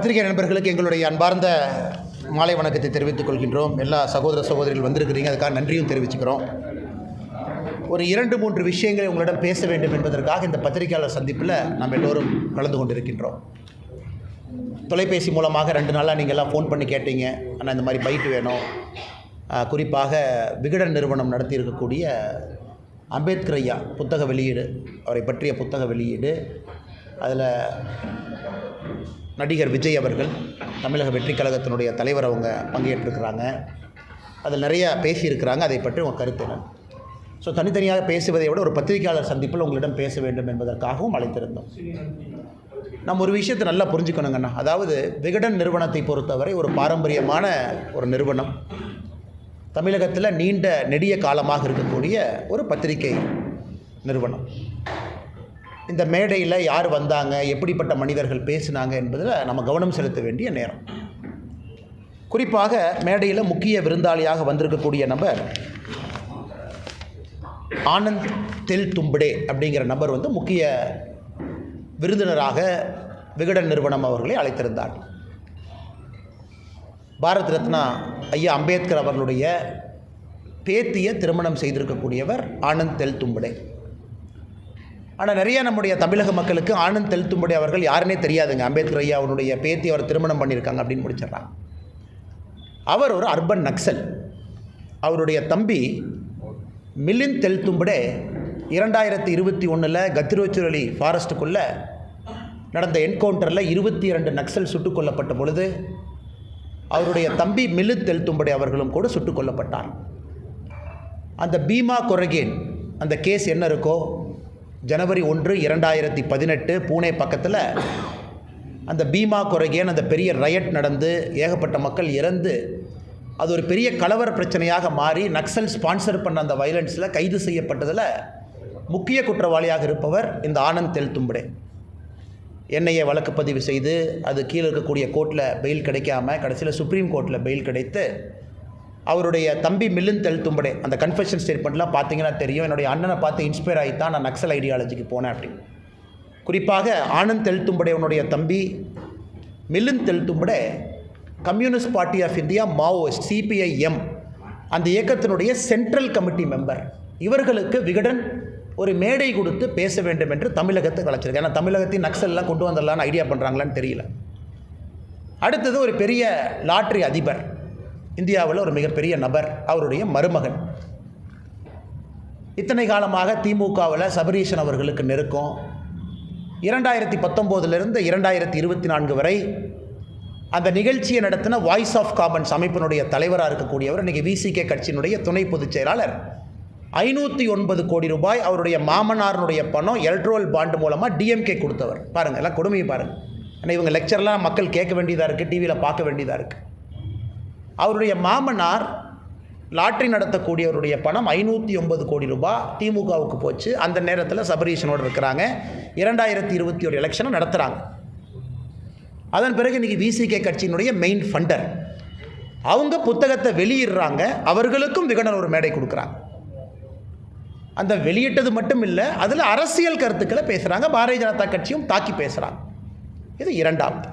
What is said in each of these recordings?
பத்திரிகை நண்பர்களுக்கு எங்களுடைய அன்பார்ந்த மாலை வணக்கத்தை தெரிவித்துக் கொள்கின்றோம். எல்லா சகோதர சகோதரிகள் வந்திருக்கிறீங்க, அதுக்காக நன்றியும் தெரிவிச்சுக்கிறோம். ஒரு 2-3 விஷயங்களை உங்களிடம் பேச வேண்டும் என்பதற்காக இந்த பத்திரிகையாளர் சந்திப்பில் நாம் எல்லோரும் கலந்து கொண்டிருக்கின்றோம். தொலைபேசி மூலமாக 2 நாளாக நீங்கள் எல்லாம் ஃபோன் பண்ணி கேட்டீங்க, ஆனால் இந்த மாதிரி பைட் வேணும். குறிப்பாக விகடன் நிறுவனம் நடத்தி இருக்கக்கூடிய அம்பேத்கர் ஐயா புத்தக வெளியீடு, அவரை பற்றிய புத்தக வெளியீடு, அதில் நடிகர் விஜய் அவர்கள், தமிழக வெற்றி கழகத்தினுடைய தலைவர், அவங்க பங்கேற்றிருக்கிறாங்க. அதில் நிறையா பேசியிருக்கிறாங்க. அதை பற்றி உங்கள் கருத்து என்ன? ஸோ தனித்தனியாக பேசுவதை விட ஒரு பத்திரிகையாளர் சந்திப்பில் உங்களிடம் பேச வேண்டும் என்பதற்காகவும் அழைத்திருந்தோம். நம்ம ஒரு விஷயத்தை நல்லா புரிஞ்சுக்கணுங்கண்ணா. அதாவது விகடன் நிறுவனத்தை பொறுத்தவரை ஒரு பாரம்பரியமான ஒரு நிறுவனம், தமிழகத்தில் நீண்ட நெடிய காலமாக இருக்கக்கூடிய ஒரு பத்திரிகை நிறுவனம். இந்த மேடையில் யார் வந்தாங்க, எப்படிப்பட்ட மனிதர்கள் பேசினாங்க என்பதில் நம்ம கவனம் செலுத்த வேண்டிய நேரம். குறிப்பாக மேடையில் முக்கிய விருந்தாளியாக வந்திருக்கக்கூடிய நபர் ஆனந்த் தெல்தும்படே அப்படிங்கிற நபர் முக்கிய விருந்தினராக விகடன் நிறுவனம் அவர்களை அழைத்திருந்தார். பாரத் ரத்னா ஐயா அம்பேத்கர் அவர்களுடைய பேத்தியை திருமணம் செய்திருக்கக்கூடியவர் ஆனந்த் தெல்தும்படே. ஆனால் நிறைய நம்முடைய தமிழக மக்களுக்கு ஆனந்த் தெல்தும்படே அவர்கள் யாருன்னே தெரியாதுங்க. அம்பேத்கர் ஐயா அவருடைய பேத்தி அவர் திருமணம் பண்ணியிருக்காங்க அப்படின்னு முடிச்சிடறாங்க. அவர் ஒரு அர்பன் நக்சல். அவருடைய தம்பி மிலிந்த் தெல்தும்படே 2021 கத்திரோச்சுரலி ஃபாரஸ்ட்டுக்குள்ளே நடந்த என்கவுண்டரில் 22 நக்சல் சுட்டுக் கொல்லப்பட்ட பொழுது அவருடைய தம்பி மிலிந்த் தெல்தும்படே அவர்களும் கூட சுட்டுக் கொல்லப்பட்டார். அந்த பீமா கொரகேன் அந்த கேஸ் என்ன இருக்கோ, ஜனவரி 1, 2018 பூனே பக்கத்தில் அந்த பீமா கொரகேன் அந்த பெரிய ரயட் நடந்து ஏகப்பட்ட மக்கள் இறந்து அது ஒரு பெரிய கலவர பிரச்சனையாக மாறி நக்சல் ஸ்பான்சர் பண்ண அந்த வயலன்ஸில் கைது செய்யப்பட்டதில் முக்கிய குற்றவாளியாக இருப்பவர் இந்த ஆனந்த் தெல்தும்படே. என்ஐஏ வழக்கு பதிவு செய்து அது கீழே இருக்கக்கூடிய கோர்ட்டில் பெயில் கிடைக்காம கடைசியில் சுப்ரீம் கோர்ட்டில் பெயில் கிடைத்து அவருடைய தம்பி மிலிந்த் தெல்தும்படே அந்த கன்ஃபெஷன் ஸ்டேட்மெண்ட்லாம் பார்த்தீங்கன்னா தெரியும், என்னுடைய அண்ணனை பார்த்து இன்ஸ்பயர் ஆகி தான் நான் நக்சல் ஐடியாலஜிக்கு போனேன் அப்படின்னு. குறிப்பாக ஆனந்த் தெல்தும்படேவனுடைய தம்பி Milind Teltumbde communist party of India, Maoist, CPIM அந்த இயக்கத்தினுடைய சென்ட்ரல் கமிட்டி மெம்பர். இவர்களுக்கு விகடன் ஒரு மேடை கொடுத்து பேச வேண்டும் என்று தமிழகத்தை அழைச்சிருக்கு. ஏன்னா தமிழகத்தின் நக்சல்லாம் கொண்டு வந்துடலான்னு ஐடியா பண்ணுறாங்களான்னு தெரியல. அடுத்தது ஒரு பெரிய லாட்ரி அதிபர், இந்தியாவில் ஒரு மிகப்பெரிய நபர், அவருடைய மருமகன். இத்தனை காலமாக திமுகவில் சபரீஷன் அவர்களுக்கு நெருக்கம். 2019 2024 வரை அந்த நிகழ்ச்சியை நடத்தின வாய்ஸ் ஆஃப் காமன்ஸ் அமைப்பினுடைய தலைவராக இருக்கக்கூடியவர், இன்றைக்கி VCK கட்சியினுடைய துணை பொதுச் செயலாளர். 509 கோடி ரூபாய் அவருடைய மாமனாருடைய பணம் எலக்ட்ரோல் பாண்டு மூலமாக DMK கொடுத்தவர். பாருங்கள், எல்லாம் கொடுமையை பாருங்கள். ஆனால் இவங்க லெக்சர்லாம் மக்கள் கேட்க வேண்டியதாக இருக்குது, டிவியில் பார்க்க வேண்டியதாக இருக்குது. அவருடைய மாமனார் லாட்ரி நடத்தக்கூடியவருடைய பணம் 509 கோடி ரூபாய் திமுகவுக்கு போச்சு. அந்த நேரத்தில் சபரீஷனோடு இருக்கிறாங்க. 2021 எலெக்ஷனை நடத்துகிறாங்க. அதன் பிறகு இன்றைக்கி VCK கட்சியினுடைய மெயின் ஃபண்டர் அவங்க புத்தகத்தை வெளியிடுறாங்க. அவர்களுக்கும் விகடன் ஒரு மேடை கொடுக்குறாங்க. அந்த வெளியிட்டது மட்டும் இல்லை, அதில் அரசியல் கருத்துக்களை பேசுகிறாங்க. பாரதிய ஜனதா கட்சியும் தாக்கி பேசுகிறாங்க. இது இரண்டாவது.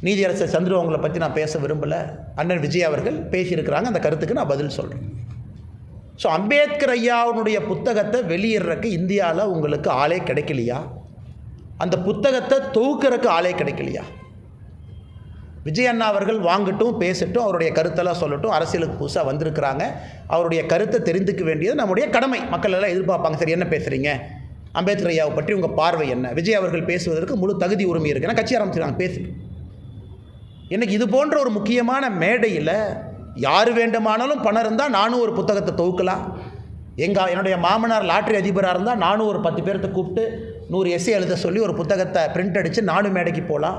நீதியரசர் சந்துரு அவங்கள பற்றி நான் பேச விரும்பலை. அண்ணன் விஜய் அவர்கள் பேசியிருக்கிறாங்க, அந்த கருத்துக்கு நான் பதில் சொல்கிறேன். ஸோ அம்பேத்கர் ஐயாவுடைய புத்தகத்தை வெளியிடுறதுக்கு இந்தியாவில் உங்களுக்கு ஆளே கிடைக்கலையா? அந்த புத்தகத்தை தொகுக்கிறதுக்கு ஆளே கிடைக்கலையா? விஜய் அண்ணா அவர்கள் வாங்கட்டும், பேசட்டும், அவருடைய கருத்தெல்லாம் சொல்லட்டும். அரசியலுக்கு புதுசாக வந்திருக்கிறாங்க, அவருடைய கருத்தை தெரிந்துக்க வேண்டியது நம்முடைய கடமை. மக்கள் எல்லாம் எதிர்பார்ப்பாங்க, சரி என்ன பேசுகிறீங்க, அம்பேத்கர் ஐயாவை பற்றி உங்கள் பார்வை என்ன? விஜய் அவர்கள் பேசுவதற்கு முழு தகுதி உரிமை இருக்குன்னா கட்சி ஆரம்பிச்சிருக்காங்க, பேசு. எனக்கு இது போன்ற ஒரு முக்கியமான மேடையில் யார் வேண்டுமானாலும் பணம் இருந்தால் நானும் ஒரு புத்தகத்தை தொகுக்கலாம். என்னுடைய மாமனார் லாட்ரி அதிபராக இருந்தால் நானும் ஒரு 10 பேர்த்த கூப்பிட்டு 100 எஸ்ஸே எழுத சொல்லி ஒரு புத்தகத்தை பிரிண்ட் அடித்து நானும் மேடைக்கு போகலாம்,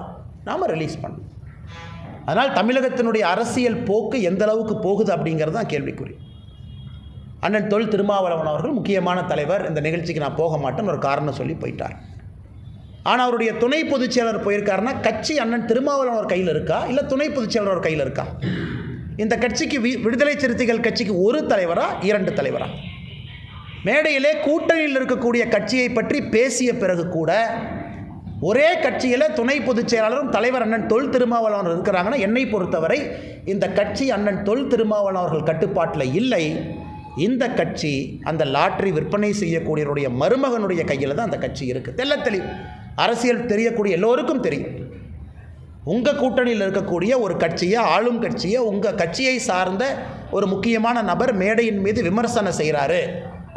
நாம் ரிலீஸ் பண்ணலாம். அதனால் தமிழகத்தினுடைய அரசியல் போக்கு எந்த அளவுக்கு போகுது அப்படிங்கிறது தான் கேள்விக்குறி. அண்ணன் தொல் திருமாவளவன் அவர்கள் முக்கியமான தலைவர், இந்த நிகழ்ச்சிக்கு நான் போக மாட்டேன்னு ஒரு காரணம் சொல்லி போயிட்டார். ஆனால் அவருடைய துணை பொதுச் செயலர் போயிருக்காருன்னா கட்சி அண்ணன் திருமாவளவன் அவர் கையில் இருக்கா, இல்லை துணை பொதுச் செயலர் அவர் கையில் இருக்கா? இந்த கட்சிக்கு விடுதலை சிறுத்தைகள் கட்சிக்கு ஒரு தலைவரா, 2 தலைவரா? மேடையிலே கூட்டணியில் இருக்கக்கூடிய கட்சியை பற்றி பேசிய பிறகு கூட ஒரே கட்சியில் துணை பொதுச் செயலாளரும் தலைவர் அண்ணன் தொல் திருமாவளவன் இருக்கிறாங்கன்னா என்னை பொறுத்தவரை இந்த கட்சி அண்ணன் தொல் திருமாவளவன் அவர்கள் கட்டுப்பாட்டில் இல்லை. இந்த கட்சி அந்த லாட்டரி விற்பனை செய்யக்கூடியவருடைய மருமகனுடைய கையில் தான் அந்த கட்சி இருக்குது. தெளிவு அரசியல் தெரியக்கூடிய எல்லோருக்கும் தெரியும். உங்கள் கூட்டணியில் இருக்கக்கூடிய ஒரு கட்சியை, ஆளும் கட்சியை, உங்கள் கட்சியை சார்ந்த ஒரு முக்கியமான நபர் மேடையின் மீது விமர்சனம் செய்கிறாரு,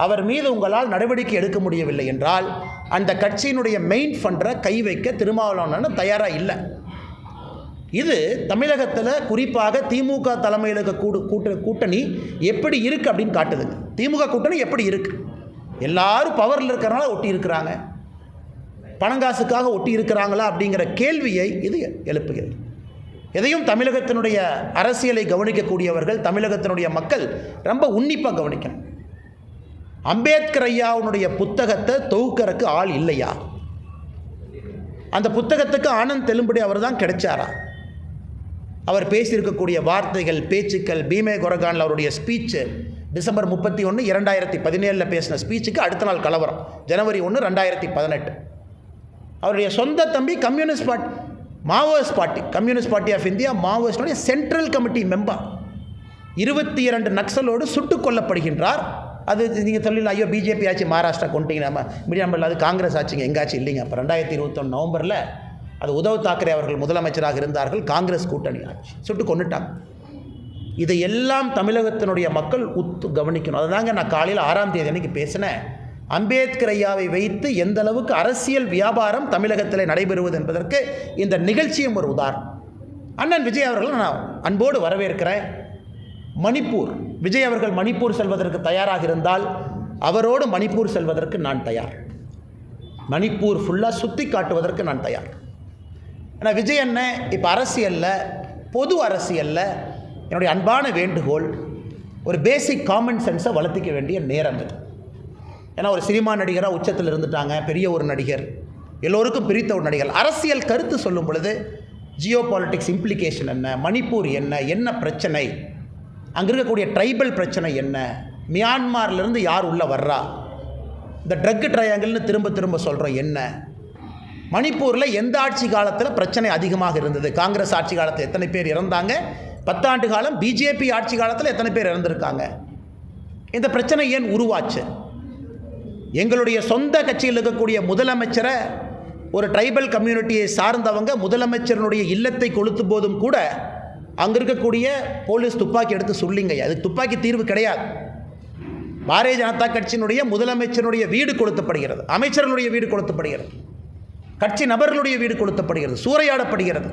அவர் மீது உங்களால் நடவடிக்கை எடுக்க முடியவில்லை என்றால் அந்த கட்சியினுடைய மெயின் ஃபண்டரை கை வைக்க திருமாவளவன் தயாராக இல்லை. இது தமிழகத்தில் குறிப்பாக திமுக தலைமையில் இருக்க கூட்டணி எப்படி இருக்குது அப்படின்னு காட்டுதுங்க. திமுக கூட்டணி எப்படி இருக்குது? எல்லாரும் பவரில் இருக்கிறனால ஒட்டி இருக்கிறாங்க, பணங்காசுக்காக ஒட்டி இருக்கிறாங்களா அப்படிங்கிற கேள்வியை இது எழுப்புகிறது. எதையும் தமிழகத்தினுடைய அரசியலை கவனிக்கக்கூடியவர்கள், தமிழகத்தினுடைய மக்கள் ரொம்ப உன்னிப்பாக கவனிக்கணும். அம்பேத்கர் ஐயாவுடைய புத்தகத்தை தொகுக்கறக்கு ஆள் இல்லையா? அந்த புத்தகத்துக்கு ஆனந்த் தெலும்படி அவர் தான் கிடைச்சாரா? அவர் பேசியிருக்கக்கூடிய வார்த்தைகள், பேச்சுக்கள், பீமே கொரகானில் அவருடைய ஸ்பீச்சு டிசம்பர் 31, 2017 பேசின ஸ்பீச்சுக்கு அடுத்த நாள் கலவரம், ஜனவரி 1, 2018. அவருடைய சொந்த தம்பி communist party, Maoist party, communist party of India மாவோயிஸ்டுடைய சென்ட்ரல் கமிட்டி மெம்பர் 22 நக்சலோடு சுட்டுக் கொல்லப்படுகின்றார். அது நீங்கள் சொல்லல, ஐயோ பிஜேபி ஆச்சு மகாராஷ்டிரா கொண்டீங்க, நம்ம மீடியா நம்பரில் அது காங்கிரஸ் ஆச்சுங்க, எங்காச்சும் இல்லைங்க. அப்போ 2021 நவம்பரில் அது உத்தவ் தாக்கரே அவர்கள் முதலமைச்சராக இருந்தார்கள், காங்கிரஸ் கூட்டணி ஆட்சி, சுட்டு கொண்டுட்டாங்க. இதையெல்லாம் தமிழகத்தினுடைய மக்கள் கவனிக்கணும். அதுதாங்க நான் காலையில் 6ஆம் தேதி அன்றைக்கி பேசினேன். அம்பேத்கர் ஐயாவை வைத்து எந்த அளவுக்கு அரசியல் வியாபாரம் தமிழகத்தில் நடைபெறுவது என்பதற்கு இந்த நிகழ்ச்சியும் ஒரு உதாரணம். அண்ணன் விஜய் அவர்கள் நான் அன்போடு வரவேற்கிறேன். மணிப்பூர், விஜய் அவர்கள் மணிப்பூர் செல்வதற்கு தயாராக இருந்தால் அவரோடு மணிப்பூர் செல்வதற்கு நான் தயார். மணிப்பூர் ஃபுல்லாக சுற்றி காட்டுவதற்கு நான் தயார். ஆனால் விஜய் அண்ணன் இப்போ அரசியலில், பொது அரசியலில் என்னுடைய அன்பான வேண்டுகோள், ஒரு பேசிக் காமன் சென்ஸை வளர்த்திக்க வேண்டிய நேரம் இது. ஏன்னா ஒரு சினிமா நடிகராக உச்சத்தில் இருந்துட்டாங்க, பெரிய ஒரு நடிகர், எல்லோருக்கும் பிரித்த ஒரு நடிகர். அரசியல் கருத்து சொல்லும் பொழுது ஜியோ பாலிட்டிக்ஸ் இம்ப்ளிகேஷன் என்ன, மணிப்பூர் என்ன பிரச்சனை, அங்கே இருக்கக்கூடிய ட்ரைபல் பிரச்சனை என்ன, மியான்மார்லேருந்து யார் உள்ளே வர்றா, இந்த ட்ரக் ட்ரையாங்கிள்னு திரும்ப சொல்கிறோம் என்ன, மணிப்பூரில் எந்த ஆட்சி காலத்தில் பிரச்சனை அதிகமாக இருந்தது, காங்கிரஸ் ஆட்சி காலத்தில் எத்தனை பேர் இறந்தாங்க, 10 ஆண்டு காலம் பிஜேபி ஆட்சி காலத்தில் எத்தனை பேர் இறந்துருக்காங்க, இந்த பிரச்சனை ஏன் உருவாச்சு, எங்களுடைய சொந்த கட்சியில் இருக்கக்கூடிய முதலமைச்சரை ஒரு ட்ரைபல் கம்யூனிட்டியை சார்ந்தவங்க முதலமைச்சருடைய இல்லத்தை கொளுத்து போதும் கூட அங்கே இருக்கக்கூடிய போலீஸ் துப்பாக்கி எடுத்து சொல்லிங்க, அதுக்கு துப்பாக்கி தீர்வு கிடையாது. பாரதிய ஜனதா கட்சியினுடைய முதலமைச்சருடைய வீடு கொளுத்தப்படுகிறது, அமைச்சர்களுடைய வீடு கொளுத்தப்படுகிறது, கட்சி நபர்களுடைய வீடு கொளுத்தப்படுகிறது, சூறையாடப்படுகிறது.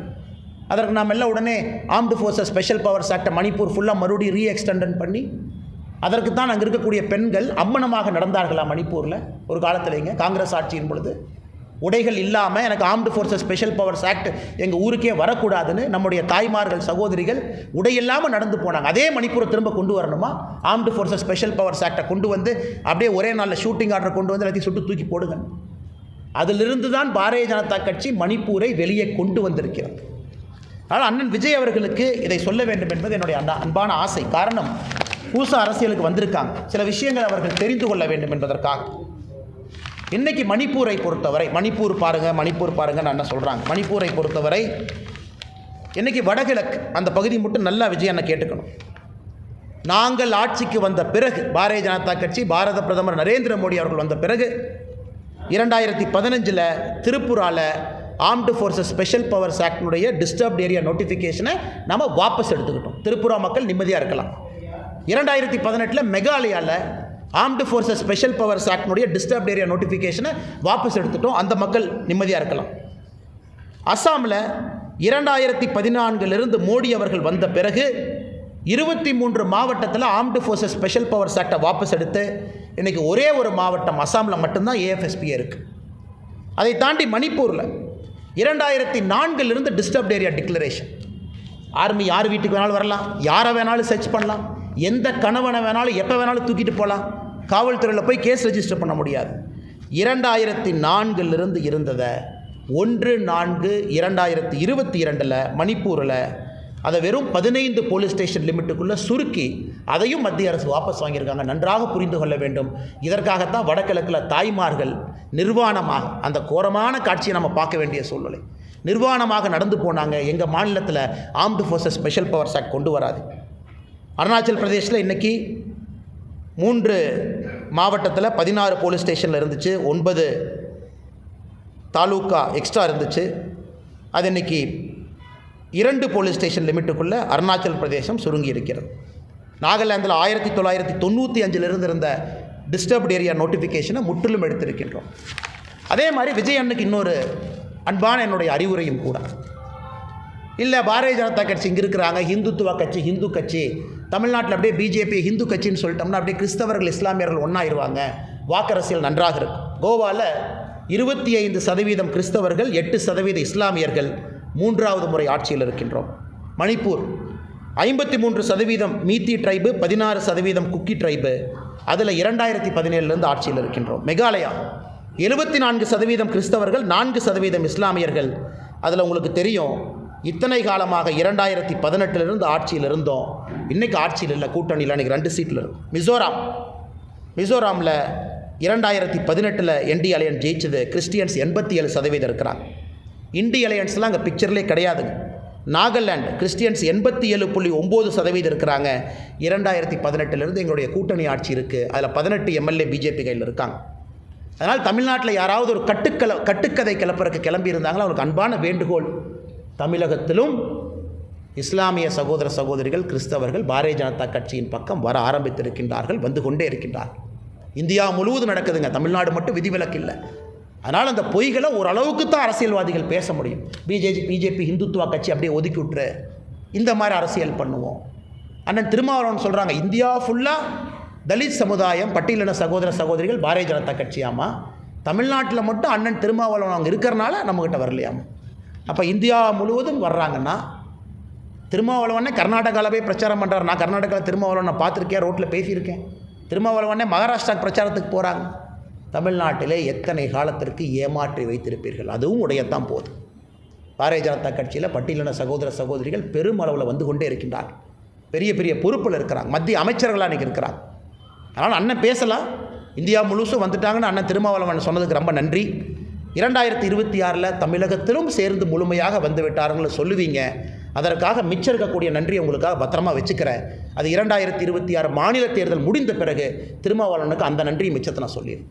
அதற்கு நாம் எல்லாம் உடனே ஆர்ம்டு ஃபோர்ஸஸ் ஸ்பெஷல் பவர்ஸ் ஆக்டை மணிப்பூர் ஃபுல்லாக மறுபடியும் ரீஎக்ஸ்டெண்டன் பண்ணி அதற்கு தான் அங்கே இருக்கக்கூடிய பெண்கள் அம்மனமாக நடந்தார்களா மணிப்பூரில் ஒரு காலத்திலேங்க காங்கிரஸ் ஆட்சியின் பொழுது. உடைகள் இல்லாமல் எனக்கு armed forces special powers act எங்கள் ஊருக்கே வரக்கூடாதுன்னு நம்முடைய தாய்மார்கள், சகோதரிகள் உடையில்லாமல் நடந்து போனாங்க. அதே மணிப்பூரை திரும்ப கொண்டு வரணுமா? ஆர்ம்டு ஃபோர்ஸஸ் ஸ்பெஷல் பவர்ஸ் ஆக்டை கொண்டு வந்து அப்படியே ஒரே நாளில் ஷூட்டிங் ஆர்டர் கொண்டு வந்து எல்லாத்தையும் சுட்டு தூக்கி போடுங்க. அதிலிருந்து தான் பாரதிய ஜனதா கட்சி மணிப்பூரை வெளியே கொண்டு வந்திருக்கிறது. ஆனால் அண்ணன் விஜய் அவர்களுக்கு இதை சொல்ல வேண்டும் என்பது என்னுடைய அன்பான ஆசை. காரணம், புதுசு அரசியலுக்கு வந்திருக்காங்க, சில விஷயங்கள் அவர்கள் தெரிந்து கொள்ள வேண்டும் என்பதற்காக. இன்றைக்கி மணிப்பூரை பொறுத்தவரை, மணிப்பூர் பாருங்கள் நான் என்ன சொல்கிறாங்க, மணிப்பூரை பொறுத்தவரை இன்றைக்கி வடகிழக்கு அந்த பகுதி மட்டும் நல்லா விஜய் அண்ணன் கேட்டுக்கணும். நாங்கள் ஆட்சிக்கு வந்த பிறகு, பாரதிய ஜனதா கட்சி, பாரத பிரதமர் நரேந்திர மோடி அவர்கள் வந்த பிறகு 2015 திருப்புராவில் ஆர்ம்டு ஃபோர்ஸஸ் ஸ்பெஷல் பவர்ஸ் ஆக்டினுடைய டிஸ்டர்ப்ட் ஏரியா நோட்டிஃபிகேஷனை நம்ம வாபஸ் எடுத்துக்கிட்டோம். திருப்புரா மக்கள் நிம்மதியாக இருக்கலாம். 2018 மெகாலயாவில் ஆர்ம்டு ஃபோர்ஸஸ் ஸ்பெஷல் பவர்ஸ் ஆக்டினுடைய டிஸ்டர்ப்ட் ஏரியா நோட்டிஃபிகேஷனை வாபஸ் எடுத்துட்டோம், அந்த மக்கள் நிம்மதியாக இருக்கலாம். அஸ்ஸாமில் 2014 மோடி அவர்கள் வந்த பிறகு 23 மாவட்டத்தில் ஆர்ம்டு ஃபோர்ஸஸ் ஸ்பெஷல் பவர்ஸ் ஆக்டை வாபஸ் எடுத்து இன்றைக்கி ஒரே ஒரு மாவட்டம் அஸ்ஸாமில் மட்டும்தான் ஏஎஃப்எஸ்பியே இருக்குது. அதை தாண்டி மணிப்பூரில் 2004 டிஸ்டர்ப்ட் ஏரியா டிக்ளரேஷன். ஆர்மி யார் வீட்டுக்கு வேணாலும் வரலாம், யாரை வேணாலும் சர்ச் பண்ணலாம், எந்த கணவனை வேணாலும் எப்போ வேணாலும் தூக்கிட்டு போகலாம், காவல்துறையில் போய் கேஸ் ரெஜிஸ்டர் பண்ண முடியாது. 2004 இருந்ததை 1/4/2022 மணிப்பூரில் அதை வெறும் 15 போலீஸ் ஸ்டேஷன் லிமிட்டுக்குள்ளே சுருக்கி அதையும் மத்திய அரசு வாபஸ் வாங்கியிருக்காங்க. நன்றாக புரிந்து கொள்ள வேண்டும். இதற்காகத்தான் வடகிழக்கில் தாய்மார்கள் நிர்வாணமாக, அந்த கோரமான காட்சியை நம்ம பார்க்க வேண்டிய சூழ்நிலை, நிர்வாணமாக நடந்து போனாங்க. எங்கள் மாநிலத்தில் armed forces special powers act கொண்டு வராது. அருணாச்சல் பிரதேசில் இன்றைக்கி 3 மாவட்டத்தில் 16 போலீஸ் ஸ்டேஷனில் இருந்துச்சு, 9 தாலுக்கா எக்ஸ்ட்ரா இருந்துச்சு. அது இன்றைக்கி 2 போலீஸ் ஸ்டேஷன் லிமிட்டுக்குள்ளே அருணாச்சல் பிரதேசம் சுருங்கி இருக்கிறது. நாகாலாந்தில் 1995 இருந்த டிஸ்டர்ப்ட் ஏரியா நோட்டிஃபிகேஷனை முற்றிலும் எடுத்திருக்கின்றோம். அதே மாதிரி விஜய் அண்ணுக்கு இன்னொரு அன்பான என்னுடைய அறிவுரையும் கூட. இல்லை பாரதிய ஜனதா கட்சி இங்கே இருக்கிறாங்க, ஹிந்துத்துவ கட்சி, ஹிந்து கட்சி, தமிழ்நாட்டில் அப்படியே பிஜேபி ஹிந்து கட்சின்னு சொல்லிட்டோம்னா அப்படியே கிறிஸ்தவர்கள் இஸ்லாமியர்கள் ஒன்றாயிருவாங்க, வாக்கரசியல் நன்றாக இருக்கும். கோவாவில் 25% கிறிஸ்தவர்கள், 8% இஸ்லாமியர்கள் 3வது முறை ஆட்சியில் இருக்கின்றோம். மணிப்பூர் 53% மீத்தி ட்ரைபு, 16% குக்கி ட்ரைபு, அதில் 2017 ஆட்சியில் இருக்கின்றோம். மெகாலயா 74% கிறிஸ்தவர்கள், 4% இஸ்லாமியர்கள். அதில் உங்களுக்கு தெரியும், இத்தனை காலமாக 2018 ஆட்சியில் இருந்தோம், இன்றைக்கி ஆட்சியில் இல்லை, கூட்டணியில் இன்றைக்கி 2 சீட்டில் இருக்கும். மிசோராமில் 2018 என்டி அலையன்ஸ் ஜெயிச்சது, கிறிஸ்டியன்ஸ் 87% இருக்கிறாங்க. இண்டி அலையன்ஸ்லாம் அங்கே பிக்சர்லேயே கிடையாதுங்க. நாகாலாந்து கிறிஸ்டியன்ஸ் 87.9% இருக்கிறாங்க. 2018 எங்களுடைய கூட்டணி ஆட்சி இருக்குது, அதில் 18 எம்எல்ஏ பிஜேபி கையில் இருக்காங்க. அதனால் தமிழ்நாட்டில் யாராவது ஒரு கட்டுக்கதை கிளப்பறக்கு கிளம்பி இருந்தாங்களோ அவங்களுக்கு அன்பான வேண்டுகோள், தமிழகத்திலும் இஸ்லாமிய சகோதர சகோதரிகள், கிறிஸ்தவர்கள் பாரதிய ஜனதா கட்சியின் பக்கம் வர ஆரம்பித்திருக்கின்றார்கள், வந்து கொண்டே இருக்கின்றார்கள். இந்தியா முழுவதும் நடக்குதுங்க, தமிழ்நாடு மட்டும் விதிவிலக்கு இல்லை. அதனால் அந்த பொய்களை ஓரளவுக்கு தான் அரசியல்வாதிகள் பேச முடியும். பிஜேபி ஹிந்துத்துவா கட்சி அப்படியே ஒதுக்கி விட்டுரு, இந்த மாதிரி அரசியல் பண்ணுவோம். அண்ணன் திருமாவளவன் சொல்கிறாங்க, இந்தியா ஃபுல்லாக தலித் சமுதாயம், பட்டியலின சகோதர சகோதரிகள் பாரதிய ஜனதா கட்சியாமா, தமிழ்நாட்டில் மட்டும் அண்ணன் திருமாவளவன் அவங்க இருக்கிறனால நம்மக்கிட்ட வரலையாமா. அப்போ இந்தியா முழுவதும் வர்றாங்கன்னா, திருமாவளவனே கர்நாடகாவில் போய் பிரச்சாரம் பண்ணுறாரு. நான் கர்நாடகாவில் திருமாவளவனை பார்த்துருக்கேன், ரோட்டில் பேசியிருக்கேன். திருமாவளவனே மகாராஷ்டிரா பிரச்சாரத்துக்கு போகிறாங்க. தமிழ்நாட்டிலே எத்தனை காலத்திற்கு ஏமாற்றி வைத்திருப்பீர்கள்? அதுவும் உடையத்தான் போதும். பாரதிய ஜனதா கட்சியில் பட்டியலின சகோதர சகோதரிகள் பெருமளவில் வந்து கொண்டே இருக்கின்றார்கள், பெரிய பெரிய பொறுப்பில் இருக்கிறாங்க, மத்திய அமைச்சர்களாக இன்றைக்கி இருக்கிறாங்க. அதனால் அண்ணன் பேசலாம், இந்தியா முழுசும் வந்துட்டாங்கன்னு அண்ணன் திருமாவளவன் சொன்னதுக்கு ரொம்ப நன்றி. 2026 தமிழகத்திலும் சேர்ந்து முழுமையாக வந்து விட்டாருன்னு சொல்லுவீங்க. அதற்காக மிச்சம் இருக்கக்கூடிய நன்றி உங்களுக்காக பத்திரமா வச்சுக்கிறேன். அது 2026 மாநில தேர்தல் முடிந்த பிறகு திருமாவளவனுக்கு அந்த நன்றி மிச்சத்தை நான் சொல்லிடுறேன்.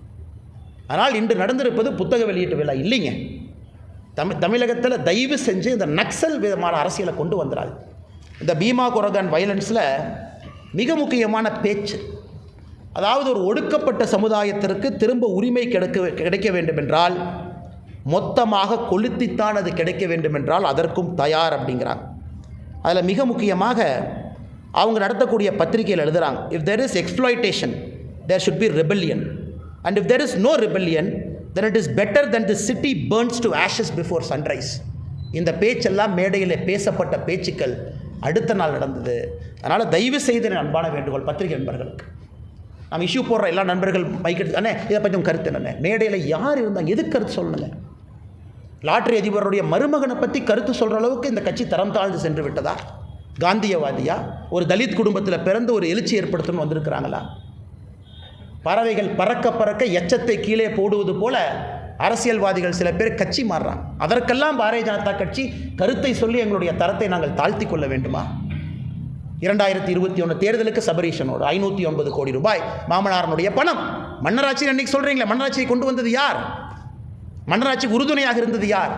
ஆனால் இன்று நடந்திருப்பது புத்தக வெளியீட்டு விழா இல்லைங்க. தமிழகத்தில் தயவு செஞ்சு இந்த நக்சல் விதமான அரசியலை கொண்டு வந்துடாது. இந்த பீமா கொரகான் வயலன்ஸில் மிக முக்கியமான பேச்சு, அதாவது ஒரு ஒடுக்கப்பட்ட சமுதாயத்திற்கு திரும்ப உரிமை கிடைக்க வேண்டுமென்றால் மொத்தமாக கொளுத்தித்தான் அது கிடைக்க வேண்டுமென்றால் அதற்கும் தயார் அப்படிங்கிறாங்க. அதில் மிக முக்கியமாக அவங்க நடத்தக்கூடிய பத்திரிகையில் எழுதுகிறாங்க, if there is exploitation there should be rebellion, and if there is no rebellion then it is better than the city burns to ashes before sunrise. இந்த பேச்செல்லாம் மேடையில் பேசப்பட்ட பேச்சுக்கள் அடுத்த நாள் நடந்தது. அதனால் தயவு செய்து அன்பான வேண்டுகோள் பத்திரிகை நண்பர்களுக்கு, நம்ம இஷ்யூ போடுற எல்லா நண்பர்கள் மைக்கெடுத்து, அண்ணே இதை பற்றி கருத்து என்னண்ணே, மேடையில் யார் இருந்தாங்க, எதுக்கு கருத்து சொல்லணுங்க? லாட்டரி அதிபருடைய மருமகனை பற்றி கருத்து சொல்கிற அளவுக்கு இந்த கட்சி தரம் தாழ்ந்து சென்று விட்டதா? காந்தியவாதியா? ஒரு தலித் குடும்பத்தில் பிறந்து ஒரு எழுச்சி ஏற்படுத்தணும்னு வந்திருக்கிறாங்களா? பறவைகள் பறக்க பறக்க எச்சத்தை கீழே போடுவது போல அரசியல்வாதிகள் சில பேர் கட்சி மாறுறாங்க. அதற்கெல்லாம் பாரதிய ஜனதா கட்சி கருத்தை சொல்லி எங்களுடைய தரத்தை நாங்கள் தாழ்த்தி கொள்ள வேண்டுமா? 2021 தேர்தலுக்கு சபரீஷனோடு 509 கோடி ரூபாய் மாமனாரனுடைய பணம். மன்னராட்சி அன்றைக்கி சொல்கிறீங்களே, மன்னராட்சியை கொண்டு வந்தது யார்? மன்னராட்சிக்கு உறுதுணையாக இருந்தது யார்?